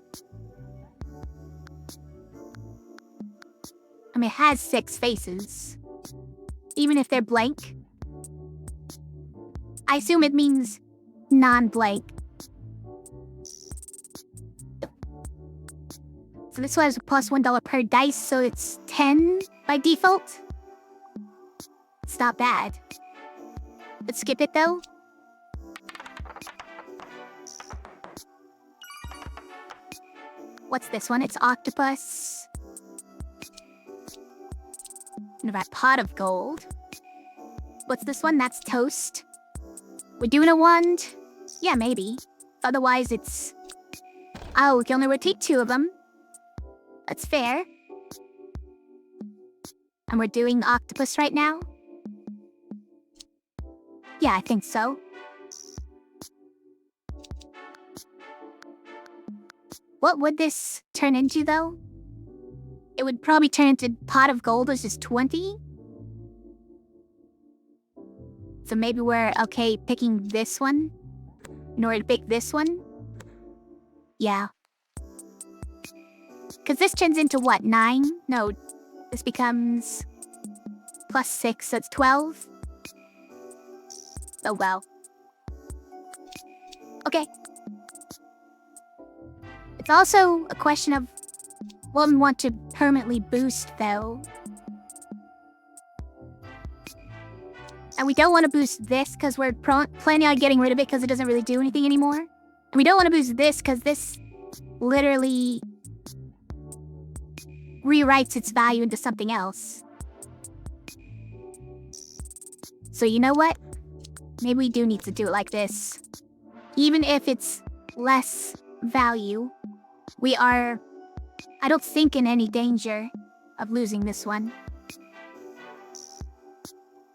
I mean, it has 6 faces. Even if they're blank. I assume it means non-blank. So this one has a plus $1 per dice, so it's 10 by default. It's not bad. Let's skip it though. What's this one? It's octopus. And that pot of gold. What's this one? That's toast. We're doing a wand? Yeah, maybe. Otherwise it's... Oh, we can only rotate 2 of them. That's fair. And we're doing octopus right now? Yeah, I think so. What would this turn into, though? It would probably turn into pot of gold, which is 20? So maybe we're okay picking this one in order to pick this one? Yeah. Because this turns into what, 9? No, this becomes plus 6, so it's 12. Oh well. Okay. It's also a question of what we want to permanently boost, though. And we don't want to boost this because we're planning on getting rid of it because it doesn't really do anything anymore. And we don't want to boost this because this literally rewrites its value into something else. So you know what? Maybe we do need to do it like this. Even if it's less value, we are, I don't think, in any danger of losing this one.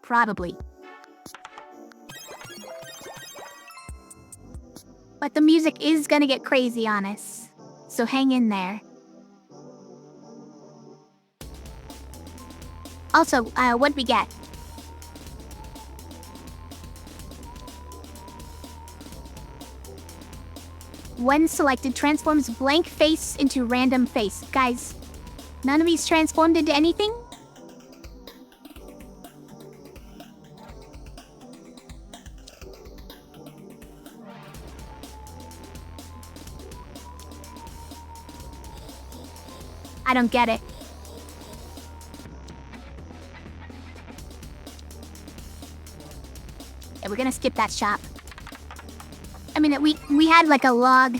Probably. But the music is gonna get crazy on us, so hang in there. Also, what'd we get? When selected, transforms blank face into random face. Guys, none of these transformed into anything? I don't get it. Yeah, we're gonna skip that shop. I mean, we had like a log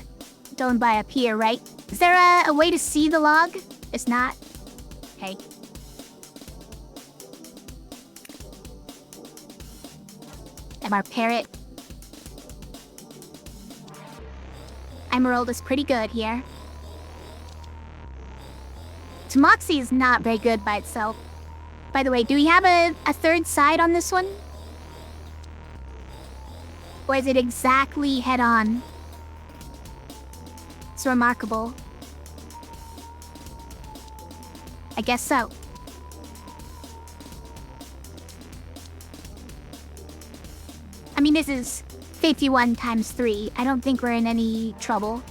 done by up here, right? Is there a way to see the log? It's not? Okay. And our parrot. Emerald is pretty good here. Tomoxy is not very good by itself. By the way, do we have a third side on this one? Or is it exactly head-on? It's remarkable. I guess so. I mean, this is 51 times 3. I don't think we're in any trouble.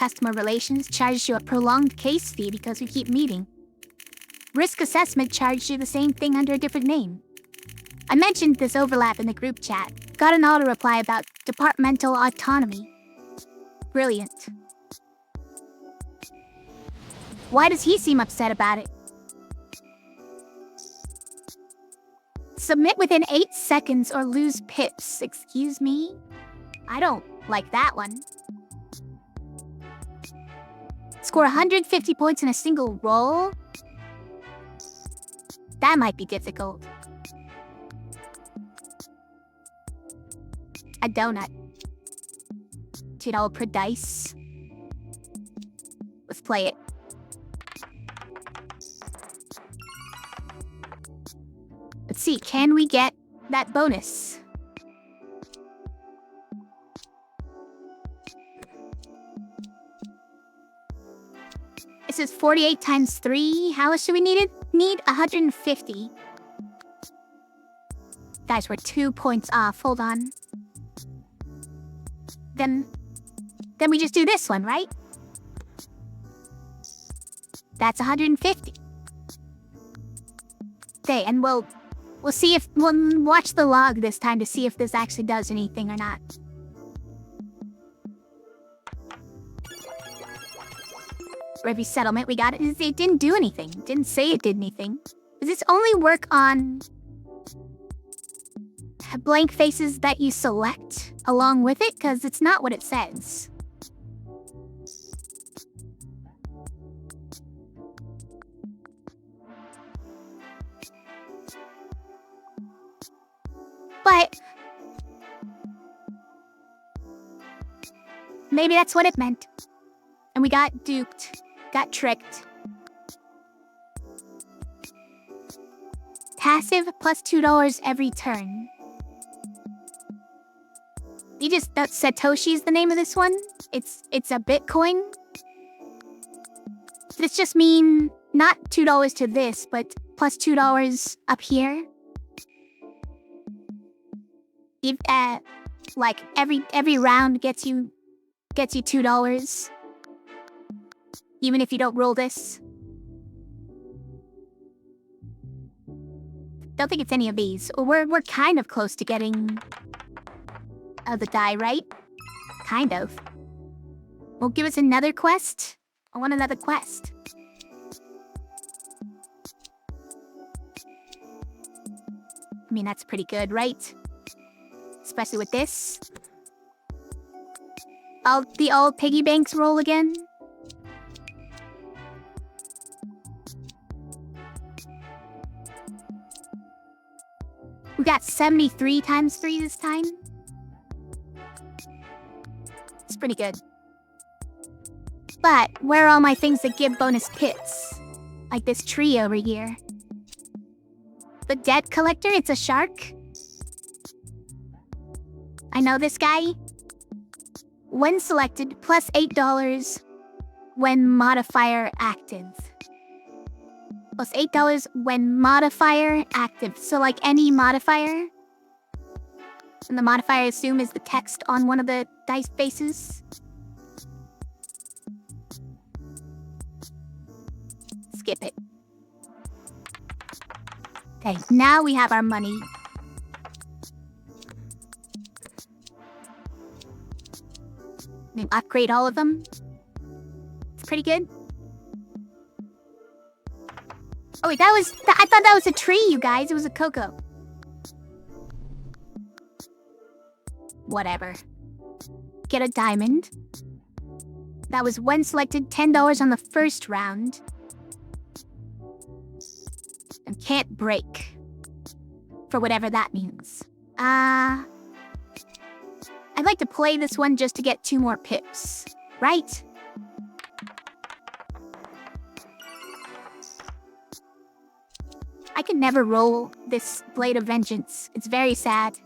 Customer Relations charges you a prolonged case fee because we keep meeting. Risk Assessment charged you the same thing under a different name. I mentioned this overlap in the group chat. Got an auto reply about departmental autonomy. Brilliant. Why does he seem upset about it? Submit within 8 seconds or lose pips. Excuse me? I don't like that one. Score 150 points in a single roll? That might be difficult. A donut. $2 per dice. Let's play it. Let's see, can we get that bonus? This is 48 times 3. How much do we need it? Need 150. Guys, we're 2 points off. Hold on. Then we just do this one, right? That's 150. Okay, and we'll see if we'll watch the log this time to see if this actually does anything or not. Review settlement, we got it. It didn't do anything. It didn't say it did anything. Does this only work on blank faces that you select along with it? Because it's not what it says. But maybe that's what it meant. And we got duped. Got tricked. Passive plus $2 every turn. You just thought Satoshi's the name of this one? It's a Bitcoin? Does this just mean not $2 to this, but plus $2 up here? If, like every round gets you $2. Even if you don't roll this. Don't think it's any of these. We're kind of close to getting the die, right? Kind of. Well, give us another quest. I want another quest. I mean, that's pretty good, right? Especially with this. The old piggy banks roll again. We got 73 times 3 this time. It's pretty good. But where are all my things that give bonus pips? Like this tree over here. The debt collector, it's a shark. I know this guy. When selected, plus $8 when modifier active. Plus $8 when modifier active. So like any modifier. And the modifier I assume is the text on one of the dice faces. Skip it. Okay, now we have our money. Maybe upgrade all of them. It's pretty good. Oh wait, I thought that was a tree, you guys. It was a cocoa. Whatever. Get a diamond. That was when selected, $10 on the first round. And can't break. For whatever that means. I'd like to play this one just to get 2 more pips. Right? I can never roll this Blade of Vengeance. It's very sad.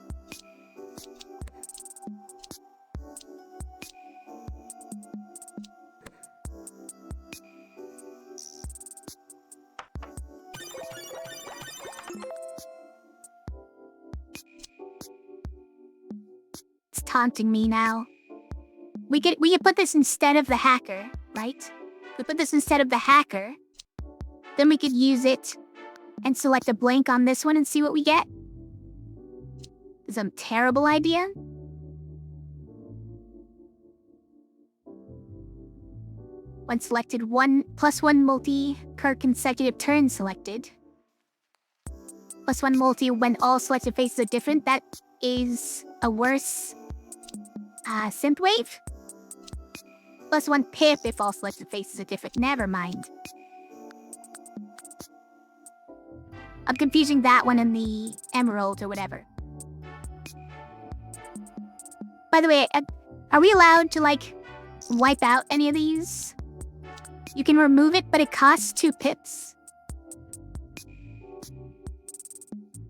It's taunting me now. We could put this instead of the hacker, right? We put this instead of the hacker. Then we could use it and select a blank on this one and see what we get. Is a terrible idea? When selected, +1 multi per consecutive turn selected. +1 multi when all selected faces are different. That is a worse synthwave. +1 pip if all selected faces are different. Never mind. I'm confusing that one and the emerald or whatever. By the way, are we allowed to, like, wipe out any of these? You can remove it, but it costs 2 pips.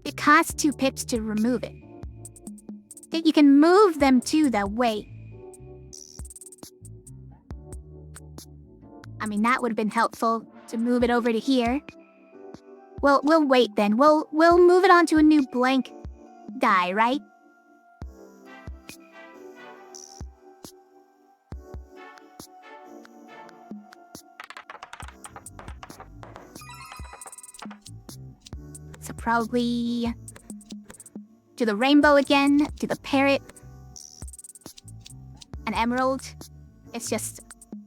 It costs 2 pips to remove it. You can move them too, though. Wait. I mean, that would have been helpful to move it over to here. Well, we'll wait then. We'll move it onto a new blank die, right? So probably do the rainbow again, do the parrot, an emerald. It's just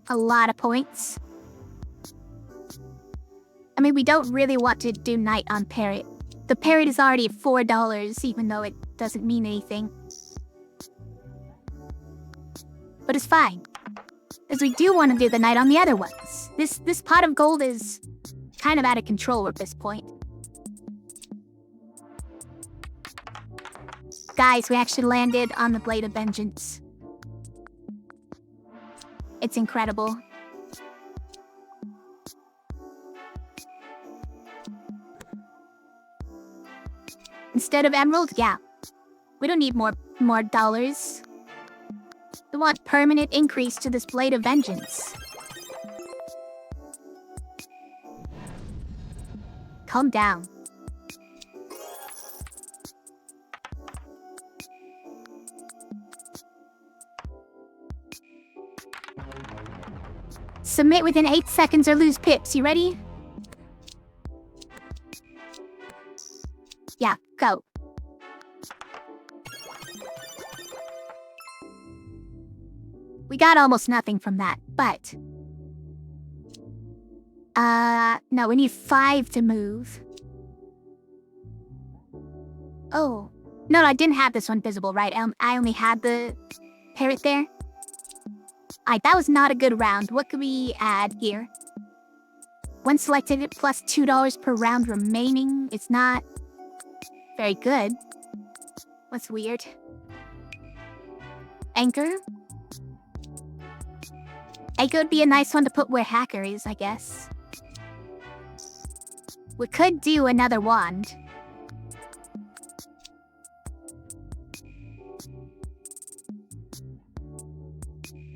a lot of points. I mean, we don't really want to do night on parrot. The parrot is already $4, even though it doesn't mean anything. But it's fine, as we do want to do the night on the other ones. This pot of gold is kind of out of control at this point. Guys, we actually landed on the Blade of Vengeance. It's incredible. Instead of emerald, yeah. We don't need more dollars. We want permanent increase to this Blade of Vengeance. Calm down. Submit within 8 seconds or lose pips. You ready? Yeah, go. We got almost nothing from that, but... no, we need 5 to move. Oh. No, I didn't have this one visible, right? I only had the parrot there. Alright, that was not a good round. What could we add here? When selected, it plus $2 per round remaining. It's not very good. What's weird? Anchor? Anchor would be a nice one to put where hacker is, I guess. We could do another wand.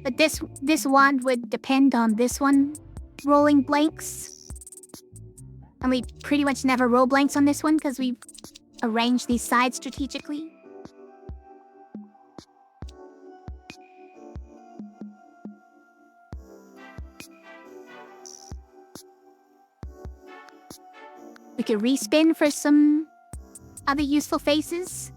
But this wand would depend on this one rolling blanks. And we pretty much never roll blanks on this one because we arrange these sides strategically. We could respin for some other useful faces.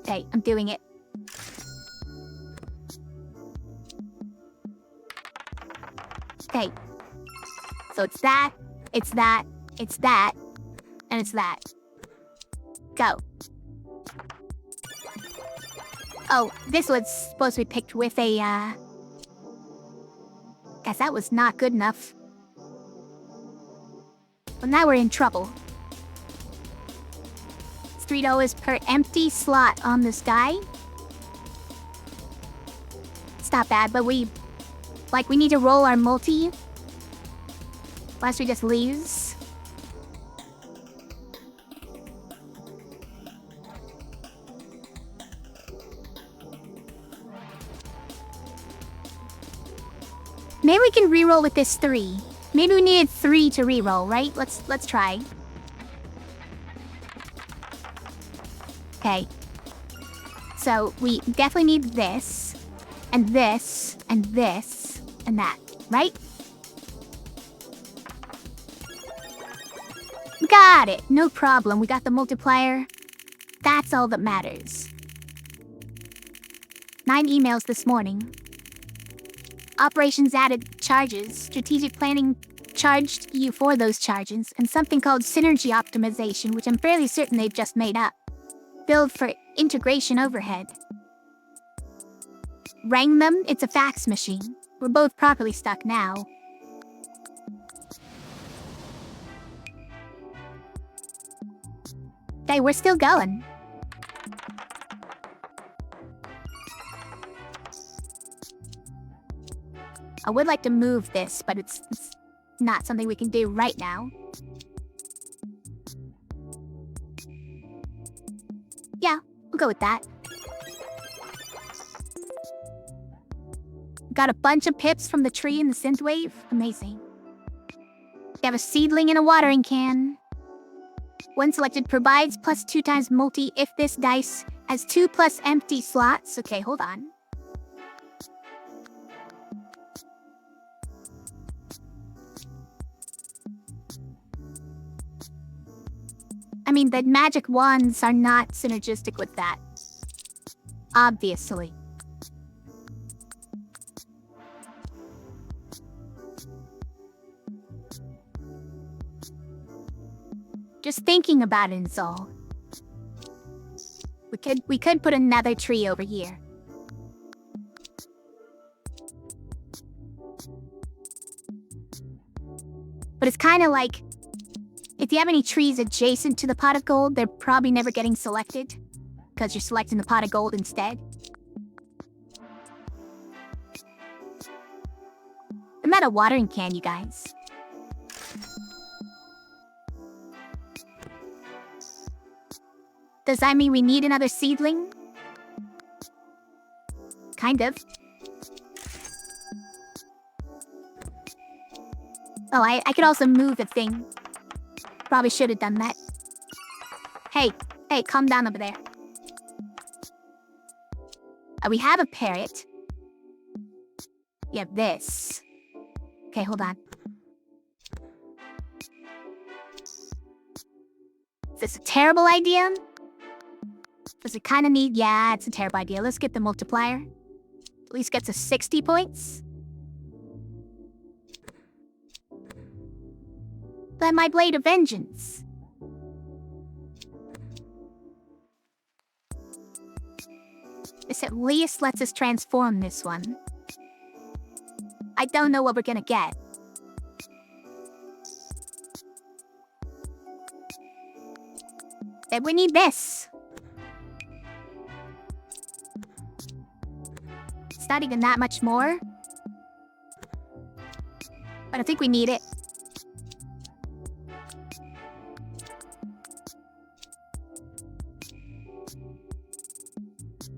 Okay, I'm doing it. Okay. So it's that, it's that, it's that, and it's that. Go. Oh, this was supposed to be picked with a, Guys, that was not good enough. Well, now we're in trouble. It's $3 per empty slot on this guy. It's not bad, but we need to roll our multi. Lest we just lose. Maybe we can reroll with this 3. Maybe we needed 3 to reroll, right? Let's try. Okay. So we definitely need this, and this, and this, and that, right? Got it. No problem. We got the multiplier. That's all that matters. 9 emails this morning. Operations added charges. Strategic planning charged you for those charges. And something called synergy optimization, which I'm fairly certain they've just made up. Billed for integration overhead. Rang them? It's a fax machine. We're both properly stuck now. Hey, we're still going. I would like to move this, but it's not something we can do right now. Yeah, we'll go with that. Got a bunch of pips from the tree in the synthwave. Amazing. We have a seedling in a watering can. One selected provides plus 2 times multi if this dice has 2 plus empty slots. Okay, hold on. I mean, the magic wands are not synergistic with that. Obviously. Just thinking about it is all. We could put another tree over here. But it's kind of like, if you have any trees adjacent to the pot of gold, they're probably never getting selected, because you're selecting the pot of gold instead. I'm at a watering can, you guys. Does that mean we need another seedling? Kind of. Oh, I could also move the thing. Probably should have done that. Hey, calm down over there. We have a parrot. We have this. Okay, hold on. Is this a terrible idea? Does it kind of need... Yeah, it's a terrible idea. Let's get the multiplier. At least gets us 60 points. But my blade of vengeance. This at least lets us transform this one. I don't know what we're gonna get. Then we need this. It's not even that much more. But I think we need it.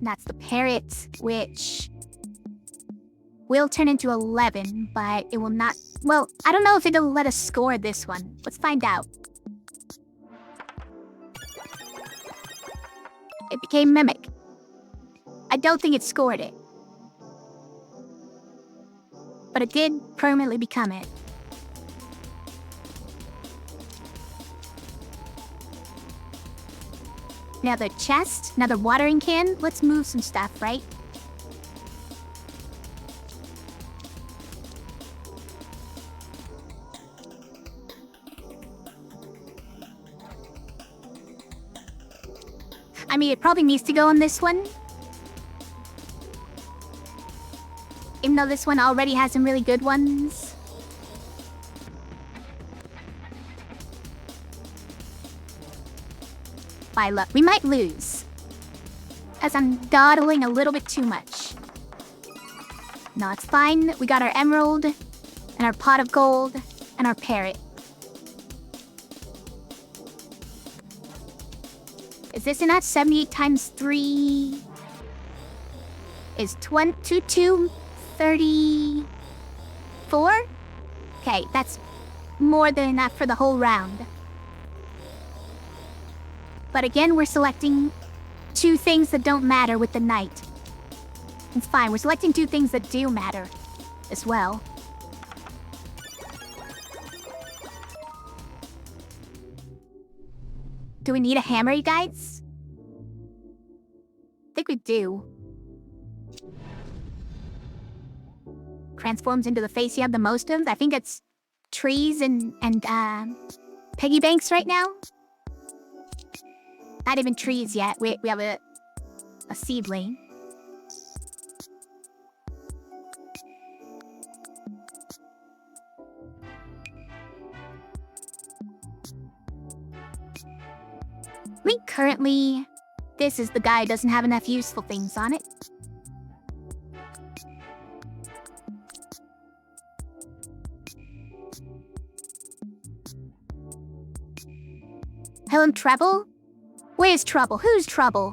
That's the parrot, which will turn into 11, but it will not... Well, I don't know if it'll let us score this one. Let's find out. It became Mimic. I don't think it scored it. But it did permanently become it. Another chest, another watering can. Let's move some stuff, right? I mean, it probably needs to go on this one. Even though this one already has some really good ones. By luck, we might lose. As I'm dawdling a little bit too much. No, it's fine. We got our emerald, and our pot of gold, and our parrot. Is this enough? 78 times 3 is 22, 30, 4? Okay, that's more than enough for the whole round. But again, we're selecting 2 things that don't matter with the knight. It's fine, we're selecting 2 things that do matter as well. Do we need a hammer, you guys? I think we do. Transforms into the face you have the most of. I think it's trees and piggy banks right now. Not even trees yet. We have a seedling. I think currently, this is the guy who doesn't have enough useful things on it. Hello, Trouble? Where's Trouble? Who's Trouble?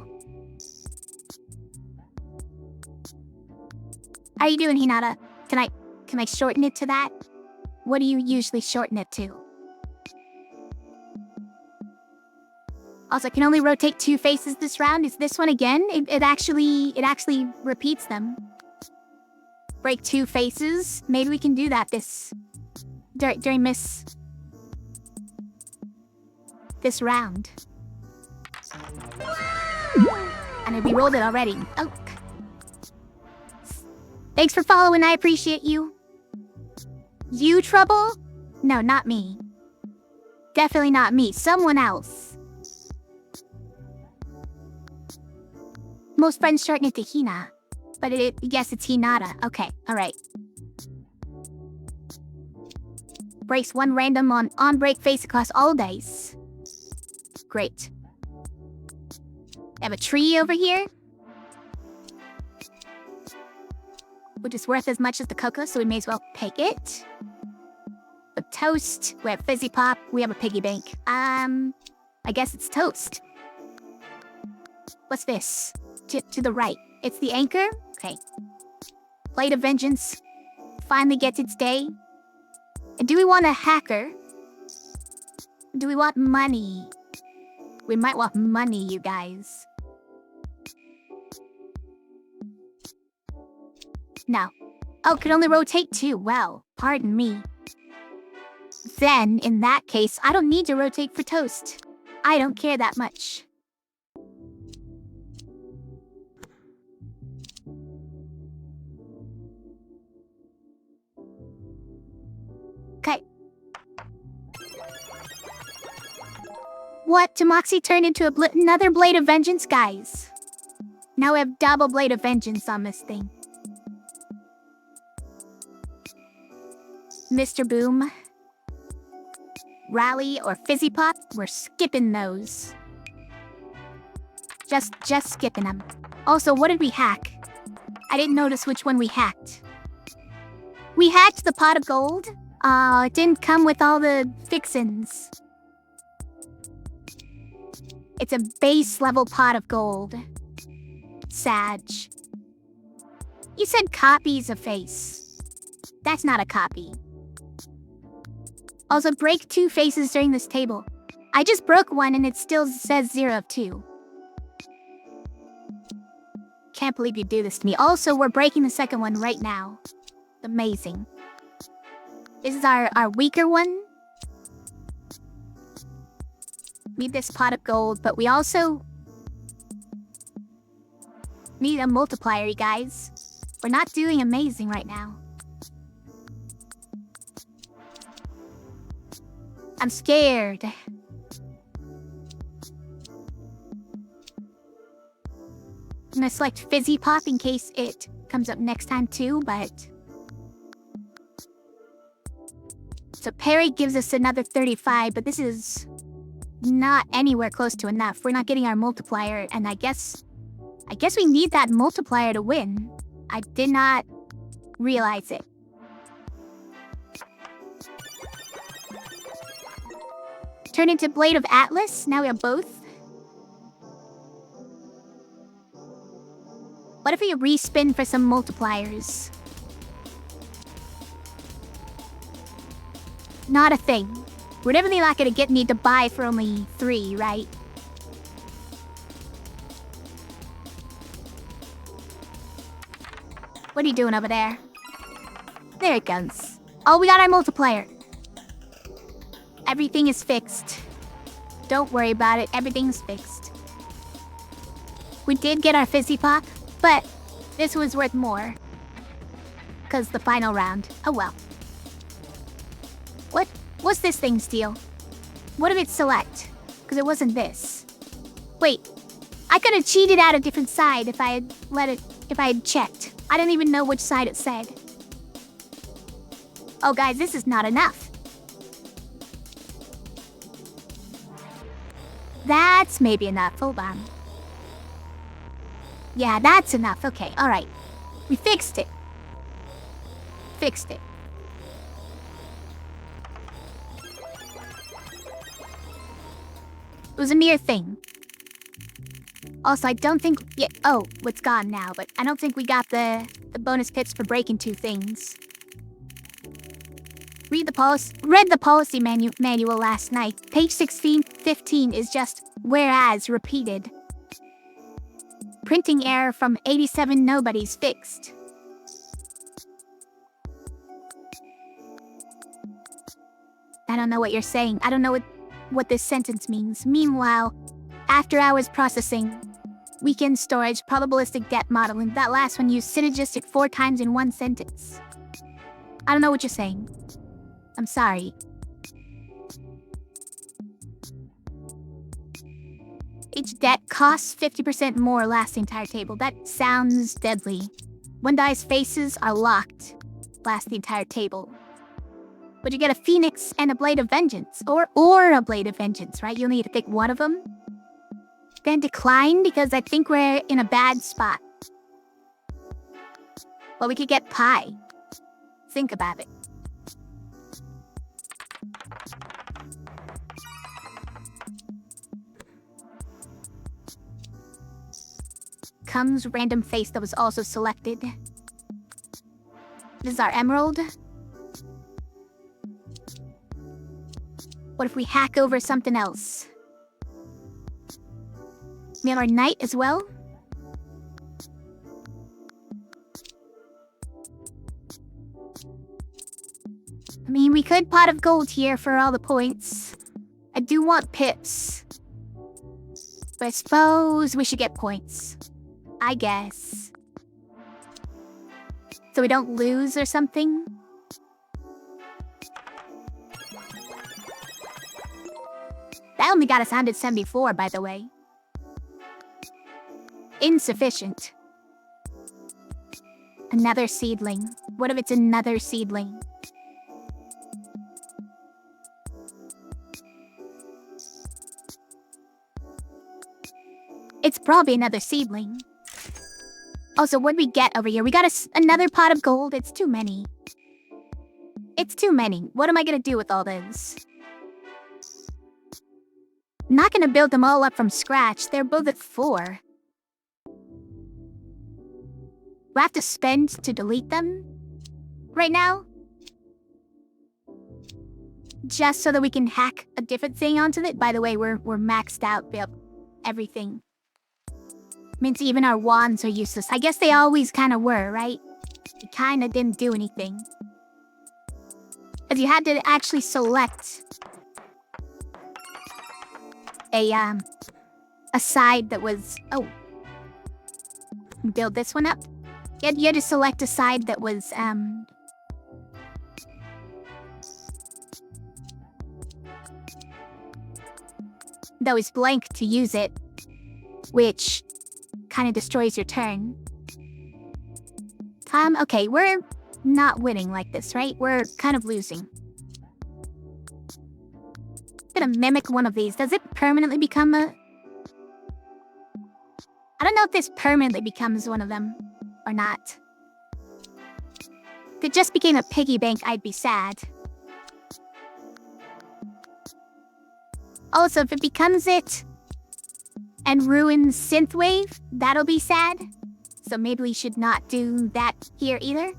How are you doing, Hinata? Can I shorten it to that? What do you usually shorten it to? Also, I can only rotate 2 faces this round. Is this one again? It actually repeats them. Break 2 faces. Maybe we can do that during this round. And we rolled it already. Oh. Thanks for following, I appreciate you. You, Trouble? No, not me. Definitely not me. Someone else. Most friends shorten it to Hina. But yes, it's Hinata. Okay, alright. Breaks 1 random on-break face across all dice. Great. I have a tree over here. Which is worth as much as the cocoa, so we may as well pick it. The toast. We have Fizzy Pop. We have a piggy bank. I guess it's toast. What's this? To the right. It's the anchor? Okay. Blade of Vengeance finally gets its day. And do we want a hacker? Do we want money? We might want money, you guys. No. Oh, could only rotate 2. Well, pardon me. Then, in that case, I don't need to rotate for toast. I don't care that much. Okay. What? Tamoxi turned into another Blade of Vengeance, guys. Now we have double Blade of Vengeance on this thing. Mr. Boom. Rally or Fizzy Pop, we're skipping those. Just skipping them. Also, what did we hack? I didn't notice which one we hacked. We hacked the pot of gold. It didn't come with all the fixins. It's a base level pot of gold. Sag. You said copies of face. That's not a copy. Also, break 2 faces during this table. I just broke 1 and it still says 0 of 2. Can't believe you do this to me. Also, we're breaking the second one right now. Amazing. This is our weaker one. Need this pot of gold, but we also need a multiplier, you guys. We're not doing amazing right now. I'm scared. I'm gonna select Fizzy Pop in case it comes up next time too, but... So Perry gives us another 35, but this is not anywhere close to enough. We're not getting our multiplier, and I guess we need that multiplier to win. I did not realize it. Turn into Blade of Atlas. Now we have both. What if we respin for some multipliers? Not a thing. We're definitely not gonna need to buy for only 3, right? What are you doing over there? There it goes. Oh, we got our multiplier. Everything is fixed. Don't worry about it. Everything's fixed. We did get our fizzy pop, but this was worth more. Because the final round. Oh well. What's this thing steal? What if it's select? Because it wasn't this. Wait. I could have cheated out a different side if I had checked. I didn't even know which side it said. Oh guys, this is not enough. That's maybe enough. Hold on. Yeah, that's enough. Okay, alright. We fixed it. Fixed it. It was a mere thing. Also, I don't think... Yeah, oh, it's gone now, but I don't think we got the bonus pips for breaking 2 things. Read the policy manual last night. Page 15 is just whereas repeated. Printing error from 87 nobody's fixed. I don't know what you're saying. I don't know what this sentence means. Meanwhile, after hours processing, weekend storage, probabilistic debt modeling, that last one used synergistic 4 times in 1 sentence. I don't know what you're saying. I'm sorry. Each debt costs 50% more, lasts the entire table. That sounds deadly. One die's faces are locked, last the entire table. But you get a phoenix and a blade of vengeance. Or a blade of vengeance, right? You'll need to pick one of them. Then decline, because I think we're in a bad spot. Well, we could get pie. Think about it. Comes random face that was also selected. This is our emerald. What if we hack over something else? We have our knight as well. I mean, we could pot of gold here for all the points. I do want pips. But I suppose we should get points. I guess. So we don't lose or something? That only got us 174, by the way. Insufficient. Another seedling. What if it's another seedling? It's probably another seedling. Also, what did we get over here? We got another pot of gold. It's too many. It's too many. What am I gonna do with all this? I'm not gonna build them all up from scratch. They're both at 4. Do I have to spend to delete them? Right now? Just so that we can hack a different thing onto it? By the way, we're maxed out, build everything. Means even our wands are useless. I guess they always kind of were, right? They kind of didn't do anything. Because you had to actually select a side that was... Oh. Build this one up. You had to select a side that was, that was blank to use it. Which kind of destroys your turn. Okay, we're not winning like this, right? We're kind of losing. I'm gonna mimic one of these. Does it permanently become a... I don't know if this permanently becomes one of them or not. If it just became a piggy bank, I'd be sad. Also, if it becomes it and ruins Synthwave, that'll be sad. So maybe we should not do that here either.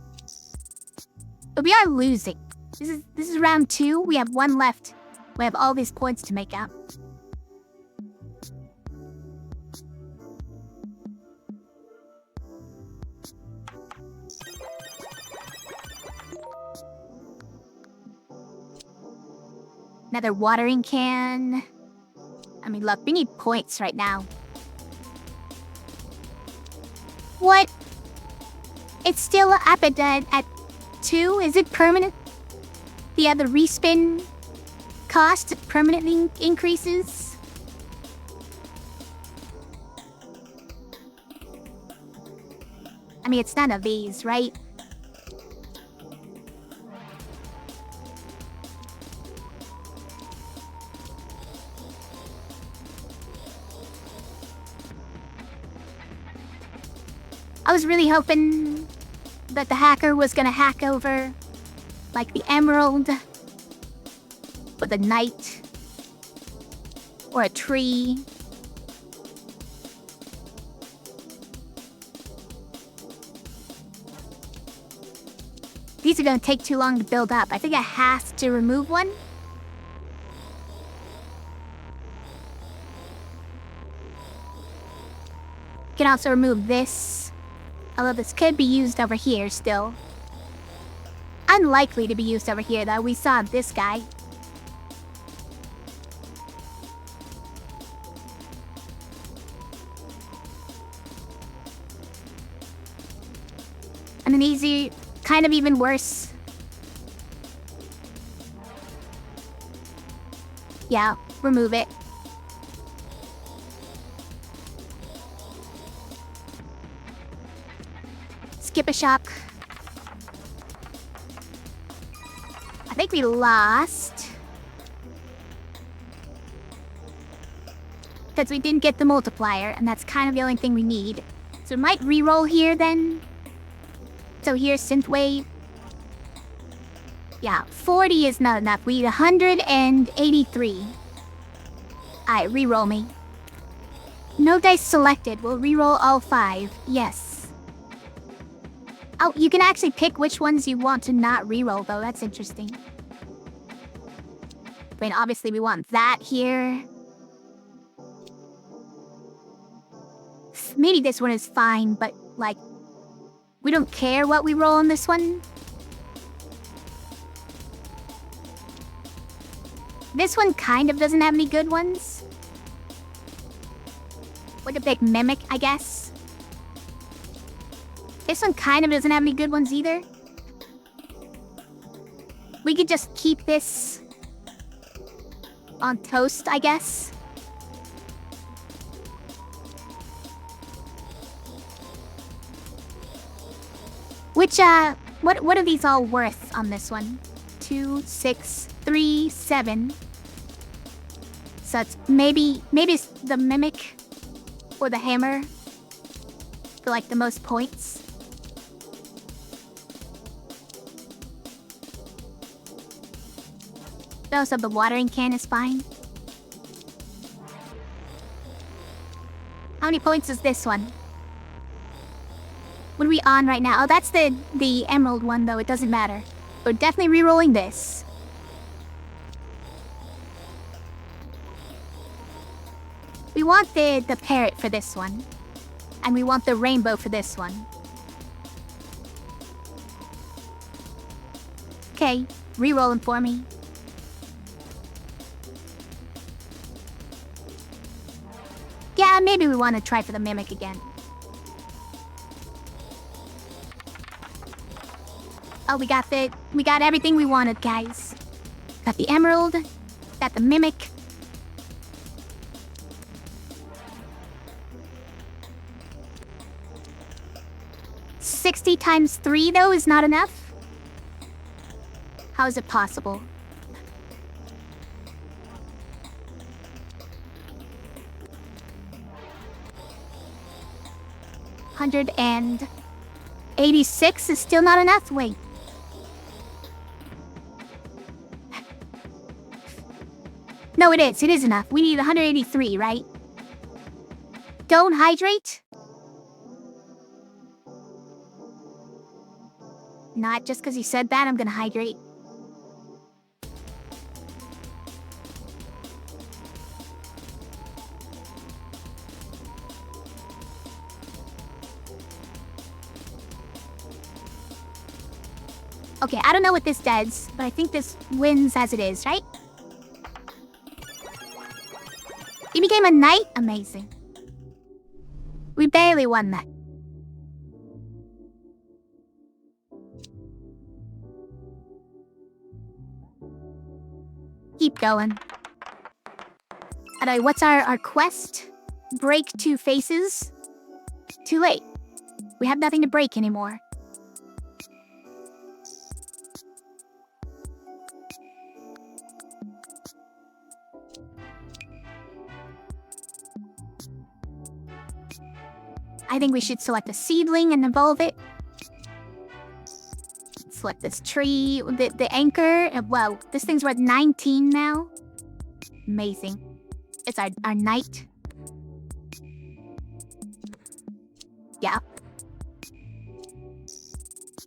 But we are losing. This is round 2. We have 1 left. We have all these points to make up. Another watering can. I mean, look, we need points right now. What? It's still up at 2? Is it permanent? The other respin cost permanently increases? I mean, it's none of these, right? I was really hoping that the hacker was gonna hack over, like, the emerald, or the knight, or a tree. These are gonna take too long to build up. I think I have to remove one. Can also remove this. Although this could be used over here still. Unlikely to be used over here though. We saw this guy. And then easy, kind of even worse. Yeah, remove it. Skip a shop. I think we lost. Because we didn't get the multiplier, and that's kind of the only thing we need. So we might re-roll here then. So here's Synthwave. Yeah, 40 is not enough. We need 183. Alright, re-roll me. No dice selected. We'll re-roll all 5. Yes. Oh, you can actually pick which ones you want to not re-roll, though. That's interesting. I mean, obviously we want that here. Maybe this one is fine, but, like, we don't care what we roll on this one. This one kind of doesn't have any good ones. Like a big mimic, I guess. This one kind of doesn't have any good ones either. We could just keep this on toast, I guess. Which, what are these all worth on this one? 2, 6, 3, 7. So it's maybe it's the mimic or the hammer for, like, the most points. Oh, so the watering can is fine. How many points is this one? What are we on right now? Oh, that's the emerald one, though. It doesn't matter. We're definitely re-rolling this. We want the parrot for this one. And we want the rainbow for this one. Okay, re-roll them for me. Yeah, maybe we want to try for the mimic again. Oh, we got everything we wanted, guys. Got the emerald, got the mimic. $60 times 3, though, is not enough? How is it possible? $186 is still not enough? Wait. No, it is. It is enough. We need 183, right? Don't hydrate? Not just because you said that, I'm gonna hydrate. Okay, I don't know what this does, but I think this wins as it is, right? You became a knight? Amazing. We barely won that. Keep going. Alright, what's our quest? Break 2 faces? Too late. We have nothing to break anymore. I think we should select a seedling and evolve it. Select this tree, the anchor. Well, this thing's worth 19 now. Amazing. It's our knight. Yeah.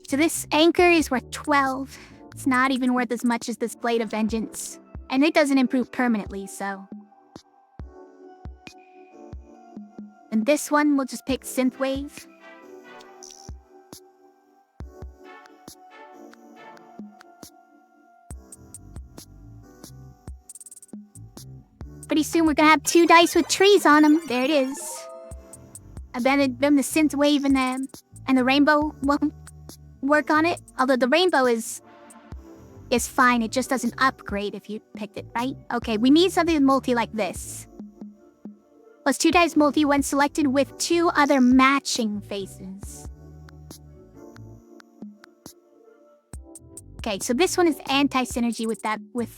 So this anchor is worth 12. It's not even worth as much as this Blade of Vengeance. And it doesn't improve permanently, so... And this one, we'll just pick Synthwave. Pretty soon we're gonna have 2 dice with trees on them. There it is. I bet the Synthwave and the rainbow won't work on it. Although the rainbow is fine, it just doesn't upgrade if you picked it, right? Okay, we need something multi like this. Plus 2 dice multi when selected with 2 other matching faces. Okay, so this one is anti-synergy with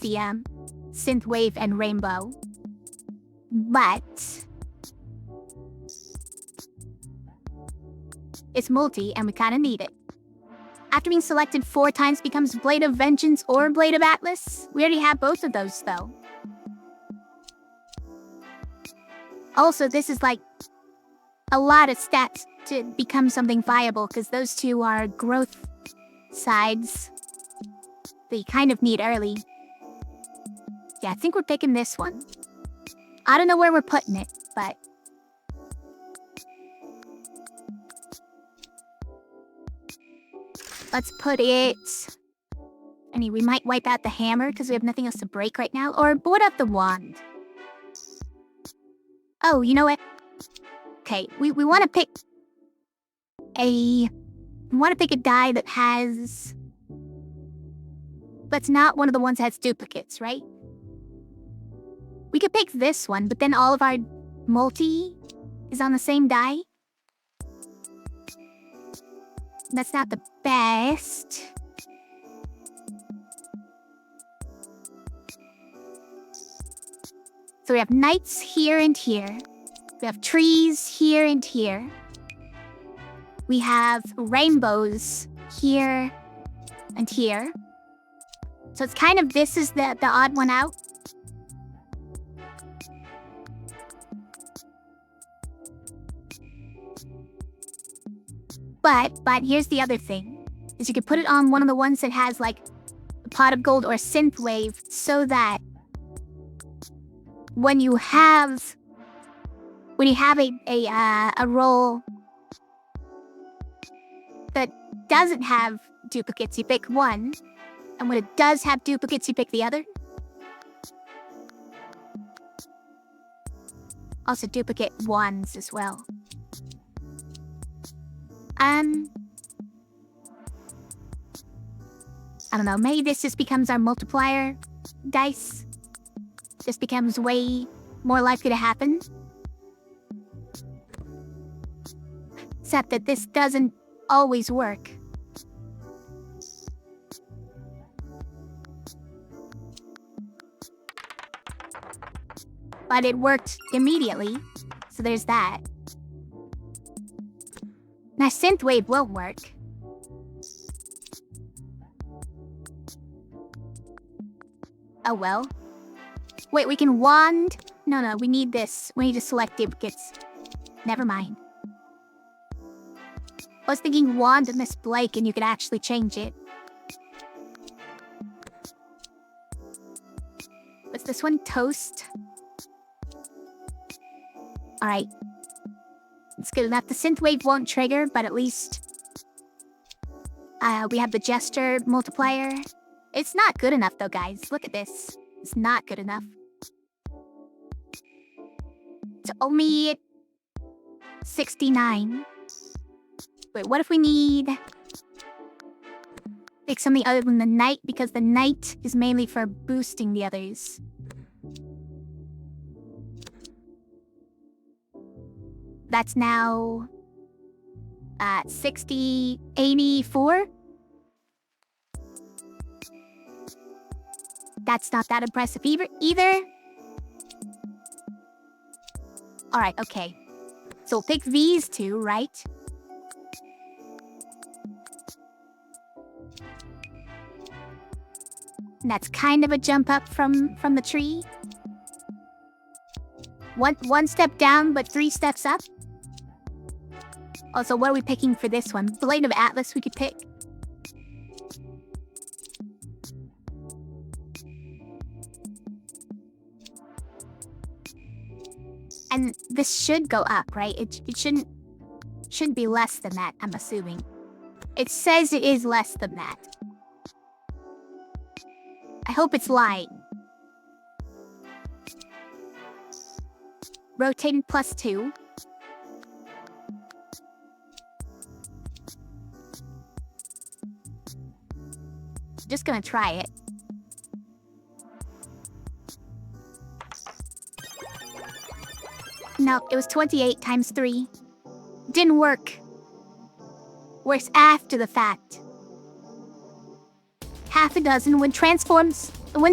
the Synthwave and Rainbow. But it's multi and we kinda need it. After being selected 4 times becomes Blade of Vengeance or Blade of Atlas. We already have both of those though. Also, this is like a lot of stats to become something viable because those 2 are growth sides that you kind of need early. Yeah, I think we're picking this one. I don't know where we're putting it, but... let's put it... I mean, we might wipe out the hammer because we have nothing else to break right now. Or what about the wand? Oh, you know what? Okay, we want to pick a... we want to pick a die that has... that's not one of the ones that has duplicates, right? We could pick this one, but then all of our multi is on the same die. That's not the best. So we have knights here and here. We have trees here and here. We have rainbows here and here. So it's kind of, this is the odd one out. But here's the other thing, is you could put it on one of the ones that has like a pot of gold or Synthwave so that when you have a roll that doesn't have duplicates, you pick one, and when it does have duplicates, you pick the other. Also duplicate ones as well. I don't know, maybe this just becomes our multiplier dice. Just becomes way more likely to happen. Except that this doesn't always work. But it worked immediately, so there's that. Now Synthwave won't work. Oh well. Wait, we can wand? No, we need this. We need to select duplicates. Never mind. I was thinking wand of Miss Blake and you could actually change it. What's this one? Toast? Alright. It's good enough. The Synthwave won't trigger, but at least We have the gesture multiplier. It's not good enough though, guys. Look at this. It's not good enough. It's only 69. Wait, what if we need... pick something other than the knight, because the knight is mainly for boosting the others. That's now... 84? That's not that impressive either. Alright, okay. So we'll pick these two, right? And that's kind of a jump up from the tree. One step down, but 3 steps up. Also, what are we picking for this one? Blade of Atlas we could pick. And this should go up, right? It shouldn't be less than that, I'm assuming. It says it is less than that. I hope it's lying. Rotating +2. Just gonna try it. No, it was 28 times 3. Didn't work. Works after the fact. Half a dozen when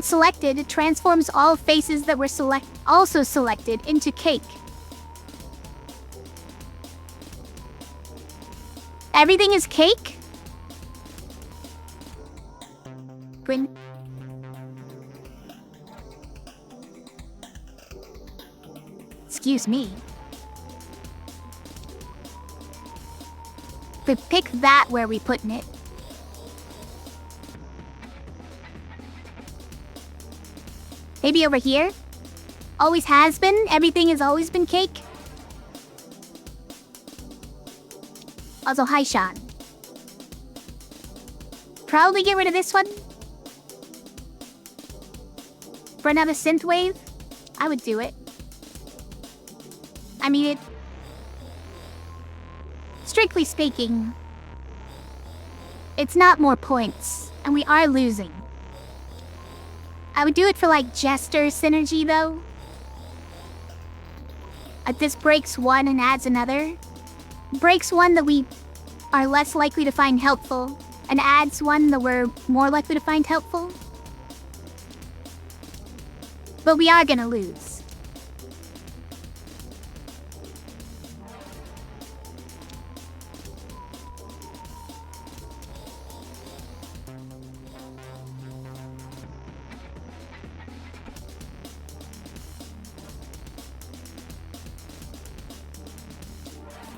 selected, it transforms all faces that were also selected into cake. Everything is cake? Gwyn. Excuse me. We pick that where we putting it. Maybe over here? Always has been? Everything has always been cake? Also, hi, Sean. Probably get rid of this one. For another synthwave? I would do it. I mean, strictly speaking, it's not more points, and we are losing. I would do it for, like, Jester synergy, though. This breaks one and adds another. Breaks one that we are less likely to find helpful, and adds one that we're more likely to find helpful. But we are gonna lose.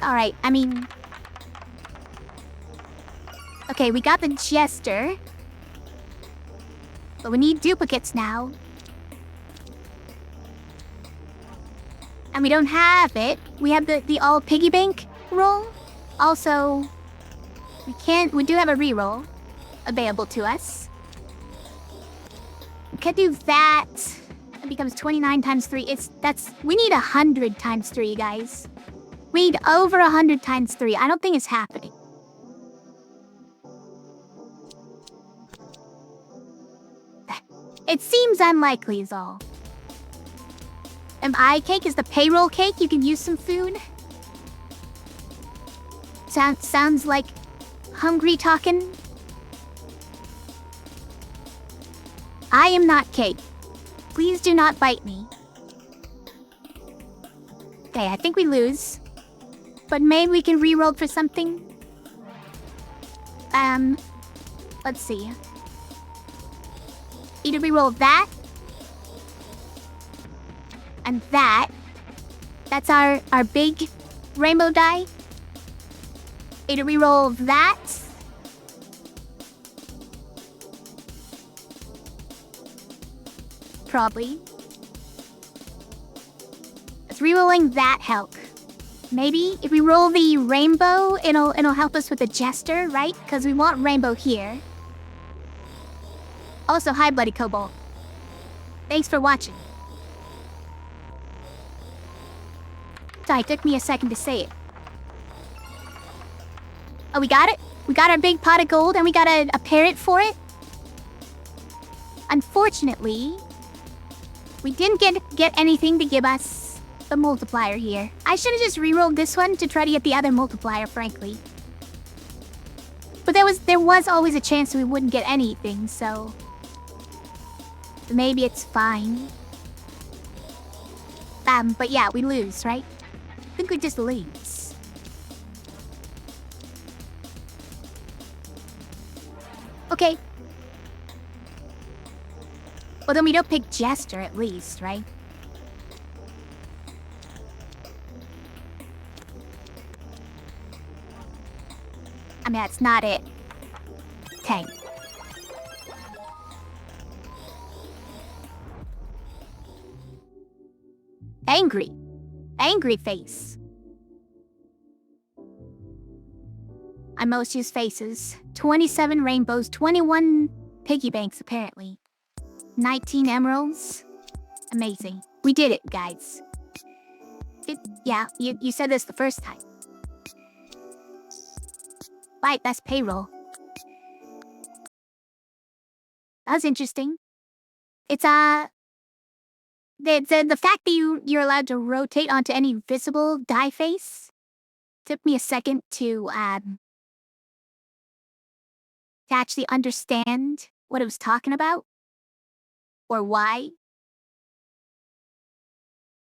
Alright, I mean... Okay, we got the Jester. But we need duplicates now. And we don't have it. We have the all piggy bank roll. Also, we do have a reroll available to us. We can do that. It becomes 29 times 3. We need 100 times 3, guys. We need over 100 times 3. I don't think it's happening. It seems unlikely is all. Cake is the payroll cake. You can use some food. Sounds like hungry talking. I am not cake. Please do not bite me. Okay, I think we lose. But maybe we can reroll for something. Let's see. Either reroll that. And that. That's our big rainbow die. Either reroll that. Probably. Does rerolling that help? Maybe if we roll the rainbow, it'll help us with the jester, right? Because we want rainbow here. Also, hi, Bloody Cobalt. Thanks for watching. Sorry, it took me a second to say it. Oh, we got it? We got our big pot of gold and we got a parrot for it? Unfortunately, we didn't get anything to give us the multiplier here. I should have just re-rolled this one to try to get the other multiplier, frankly. But there was always a chance we wouldn't get anything, so maybe it's fine. But yeah, we lose, right? I think we just lose. Okay. Well, then we don't pick Jester at least, right? I mean, that's not it. Tank. Angry. Angry face. I most use faces. 27 rainbows, 21 piggy banks, apparently. 19 emeralds. Amazing. We did it, guys. Yeah, you said this the first time. Right, that's payroll. That was interesting. It's, the fact that you're allowed to rotate onto any visible die face took me a second to actually understand what it was talking about. Or why.